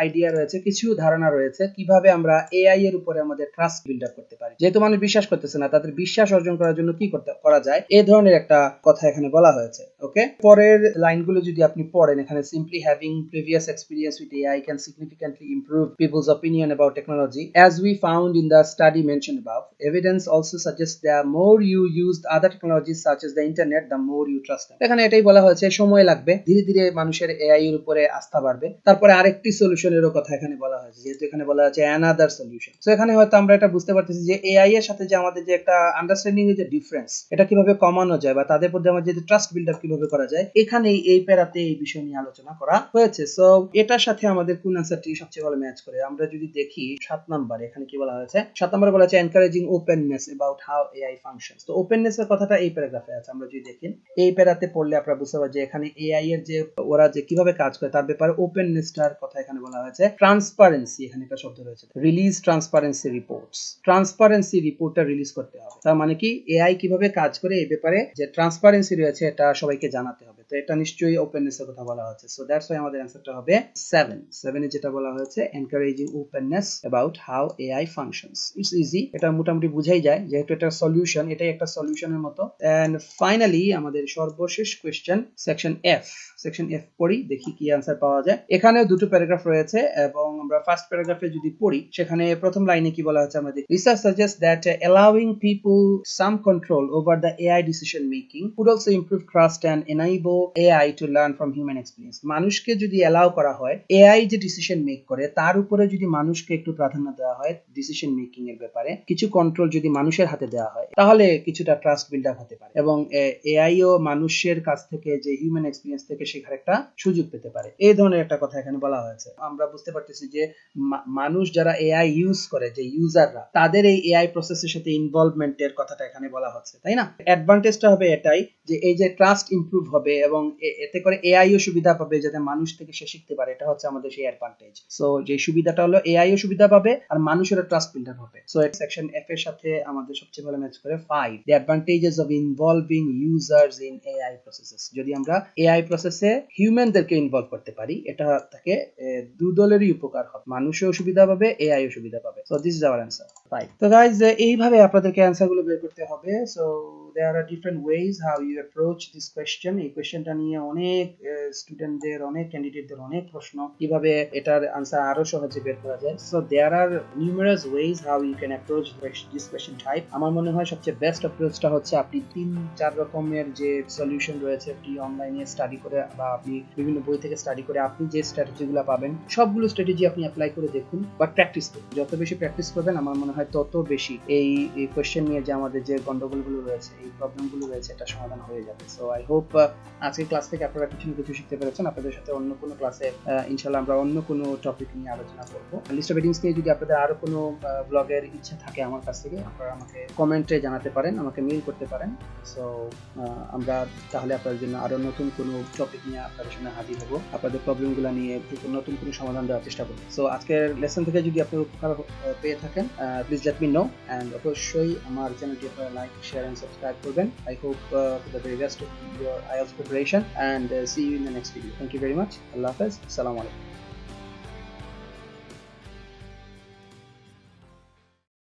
আইডিয়া রয়েছে, কিছু ধারণা রয়েছে কিভাবে আমরা এআই এর উপরে আমাদের ট্রাস্ট বিল্ড আপ করতে পারি। যেহেতু মানুষ বিশ্বাস করতেছে না, তাদের বিশ্বাস অর্জন করার জন্য কি করা যায়, এই ধরনের একটা কথা এখানে বলা হয়েছে। ওকে, পরের লাইনগুলো যদি আপনি পড়েন, এখানে simply having previous experience with AI can significantly improve people's opinion about technology as we found in the study mentioned above. Evidence also suggests that more you used other technologies such as the internet, the more you trust them. এখানে এটাই বলা হয়েছে, সময় লাগবে, ধীরে ধীরে মানুষের AI এর উপরে আস্থা বাড়বে। তারপরে আরেকটি সলিউশনেরও কথা এখানে বলা হয়েছে, যেহেতু এখানে বলা হয়েছে অ্যানাদার সলিউশন। সো এখানে হয়তো আমরা এটা বুঝতে পারতেছি যে এআই এর সাথে যে আমাদের যে একটা আন্ডারস্ট্যান্ডিং এর যে ডিফারেন্স, এটা কিভাবে কমানো যায় বা তাদের মধ্যে আমাদের যে ট্রাস্ট বিল্ড আপ কিভাবে করা যায়, এখানেই এই প্যারাতে এই বিষয় নিয়ে আলোচনা করা হয়েছে। সো এটার সাথে আমাদের কোন অ্যান্সারটি সবচেয়ে ভালো ম্যাচ করে? আমরা যদি দেখি 7 নম্বরে, এখানে কি বলা হয়েছে? 7 নম্বরে বলা হয়েছে encouraging openness about how AI functions. তো ওপেননেস এর কথাটা এই প্যারাগ্রাফে আছে। আমরা যদি দেখি এই প্যারাতে পড়লে আপনারা বুঝতে পারবেন যে এখানে এআই এর যে ওরা যে কিভাবে কাজ করে তার ব্যাপারে ওপেননেসটার কথা এখানে বলা হয়েছে। ট্রান্সপারেন্সি, এখানে একটা শব্দ রয়েছে, রিলিজ ট্রান্সপারেন্সি রিপোর্টস। ট্রান্সপারেন্সি রিপোর্টটা রিলিজ করতে হবে। তার মানে কি, এআই কিভাবে কাজ করে এই ব্যাপারে যে ট্রান্সপারেন্সি রয়েছে এটা সবাইকে জানাতে হবে। তো এটা নিশ্চয়ই ওপেননেস এর কথা বলা হচ্ছে। সো দ্যাটস ওয়াই আমাদের অ্যানসারটা হবে 7। 7 এ যেটা বলা হয়েছে encouraging openness about how AI functions. It's easy, এটা মোটামুটি বুঝাই যায়, যেহেতু এটা সলিউশন, এটাই একটা সলিউশনের মতো। এন্ড ফাইনালি আমাদের সর্বশেষ question, section F. Section F পড়ি, দেখি কি অ্যান্সার পাওয়া যায়। এখানে দুটো প্যারাগ্রাফ রয়েছে এবং আমরা ফার্স্ট প্যারাগ্রাফে যদি পড়ি, সেখানে প্রথম লাইনে কি বলা হচ্ছে আমরা দেখি, research suggests that allowing people some control over the AI decision making would also improve trust and enable AI to learn from human experience. মানুষকে যদি অ্যালাউ করা হয়, এআই যে ডিসিশন মেক করে তার উপরে যদি মানুষকে একটু প্রাধান্য দেওয়া হয় ডিসিশন মেকিং এর ব্যাপারে, কিছু কন্ট্রোল যদি মানুষের হাতে দেওয়া হয়, তাহলে কিছুটা ট্রাস্ট বিল্ড আপ হতে পারে এবং এআই ও মানুষের কাছ থেকে যে হিউম্যান এক্সপেরিয়েন্স থেকে শেখার একটা সুযোগ পেতে পারে। এই ধরনের একটা কথা এখানে বলা হয়েছে। আমরা বুঝতে পারতেছি যে মানুষ যারা এআই ইউজ করে, যে ইউজাররা, তাদের এই এআই প্রসেসের সাথে ইনভলভমেন্টের কথাটা এখানে বলা হচ্ছে, তাই না? অ্যাডভান্টেজটা হবে এটাই যে এই যে ট্রাস্ট ইমপ্রুভ হবে এবং এতে করে এআইও সুবিধা পাবে, যাতে মানুষ থেকে সে শিখতে পারে। এটা হচ্ছে আমাদের সেই অ্যাডভান্টেজ। সো যে সুবিধাটা হলো এআইও সুবিধা পাবে আর মানুষেরও ট্রাস্ট বিল্ডার হবে। সো সেকশন এফ এর সাথে আমাদের সবচেয়ে ভালো ম্যাচ করে 5 the advantages of involving users in AI processes। যদি আমরা এআই প্রসেসে হিউম্যানদেরকে ইনভলভ করতে পারি, এটা তাকে দুদলেরই উপকার হবে, মানুষও সুবিধা পাবে, এআইও সুবিধা পাবে। So this is our answer 5। তো গাইস, এইভাবে আপনাদেরকে অ্যানসারগুলো বের করতে হবে। So there are different ways how you approach this question। এই কোশ্চেনটা নিয়ে অনেক স্টুডেন্টদের, অনেক ক্যান্ডিডেটদের অনেক প্রশ্ন, কিভাবে এটার আনসার আরো সহজে বের করা যায়। So there are numerous ways how you can approach this question type। আমার মনে হয় সবচেয়ে বেস্ট অ্যাপ্রোচটা হচ্ছে আপনি 3-4 রকমের যে সলিউশন রয়েছে, আপনি অনলাইনে স্টাডি করে বা আপনি বিভিন্ন বই থেকে স্টাডি করে আপনি যে স্ট্র্যাটেজিগুলো পাবেন, সবগুলো স্ট্র্যাটেজি আপনি অ্যাপ্লাই করে দেখুন, বাট প্র্যাকটিস করুন। যত বেশি প্র্যাকটিস করবেন, আমার মনে হয় তত বেশি এই কোশ্চেন নিয়ে যে আমাদের যে গন্ডগোলগুলো রয়েছে, এই প্রবলেমগুলো রয়েছে, এটা সমাধান হয়ে যাবে। সো আই হোপ আজকের ক্লাস থেকে আপনারা কিছু না কিছু শিখতে পেরেছেন। আপনাদের সাথে অন্য কোনো ক্লাসে ইনশাআল্লাহ আমরা অন্য কোনো টপিক নিয়ে আলোচনা করব। লিস্ট অফ হেডিংস নিয়ে যদি আপনাদের আরো কোনো ব্লগের ইচ্ছা থাকে আমার কাছ থেকে, আপনারা আমাকে কমেন্টে জানাতে পারেন, আমাকে মেইল করতে পারেন। সো আমরা তাহলে আপনাদের জন্য আরো নতুন কোনো টপিক নিয়ে আপনাদের সামনে হাজির হব, আপনাদের প্রবলেমগুলো নিয়ে নতুন কোনো সমাধান দেওয়ার চেষ্টা করব। সো আজকের লেসন থেকে যদি আপনি উপকার পেয়ে থাকেন, please let me know, and অবশ্যই আমার চ্যানেলটি আপনারা লাইক, শেয়ার এন্ড সাবস্ক্রাইব করবেন। I hope the very best of your IELTS preparation, and see you in the next video. Thank you very much. Allah Hafiz. Assalamu alaikum.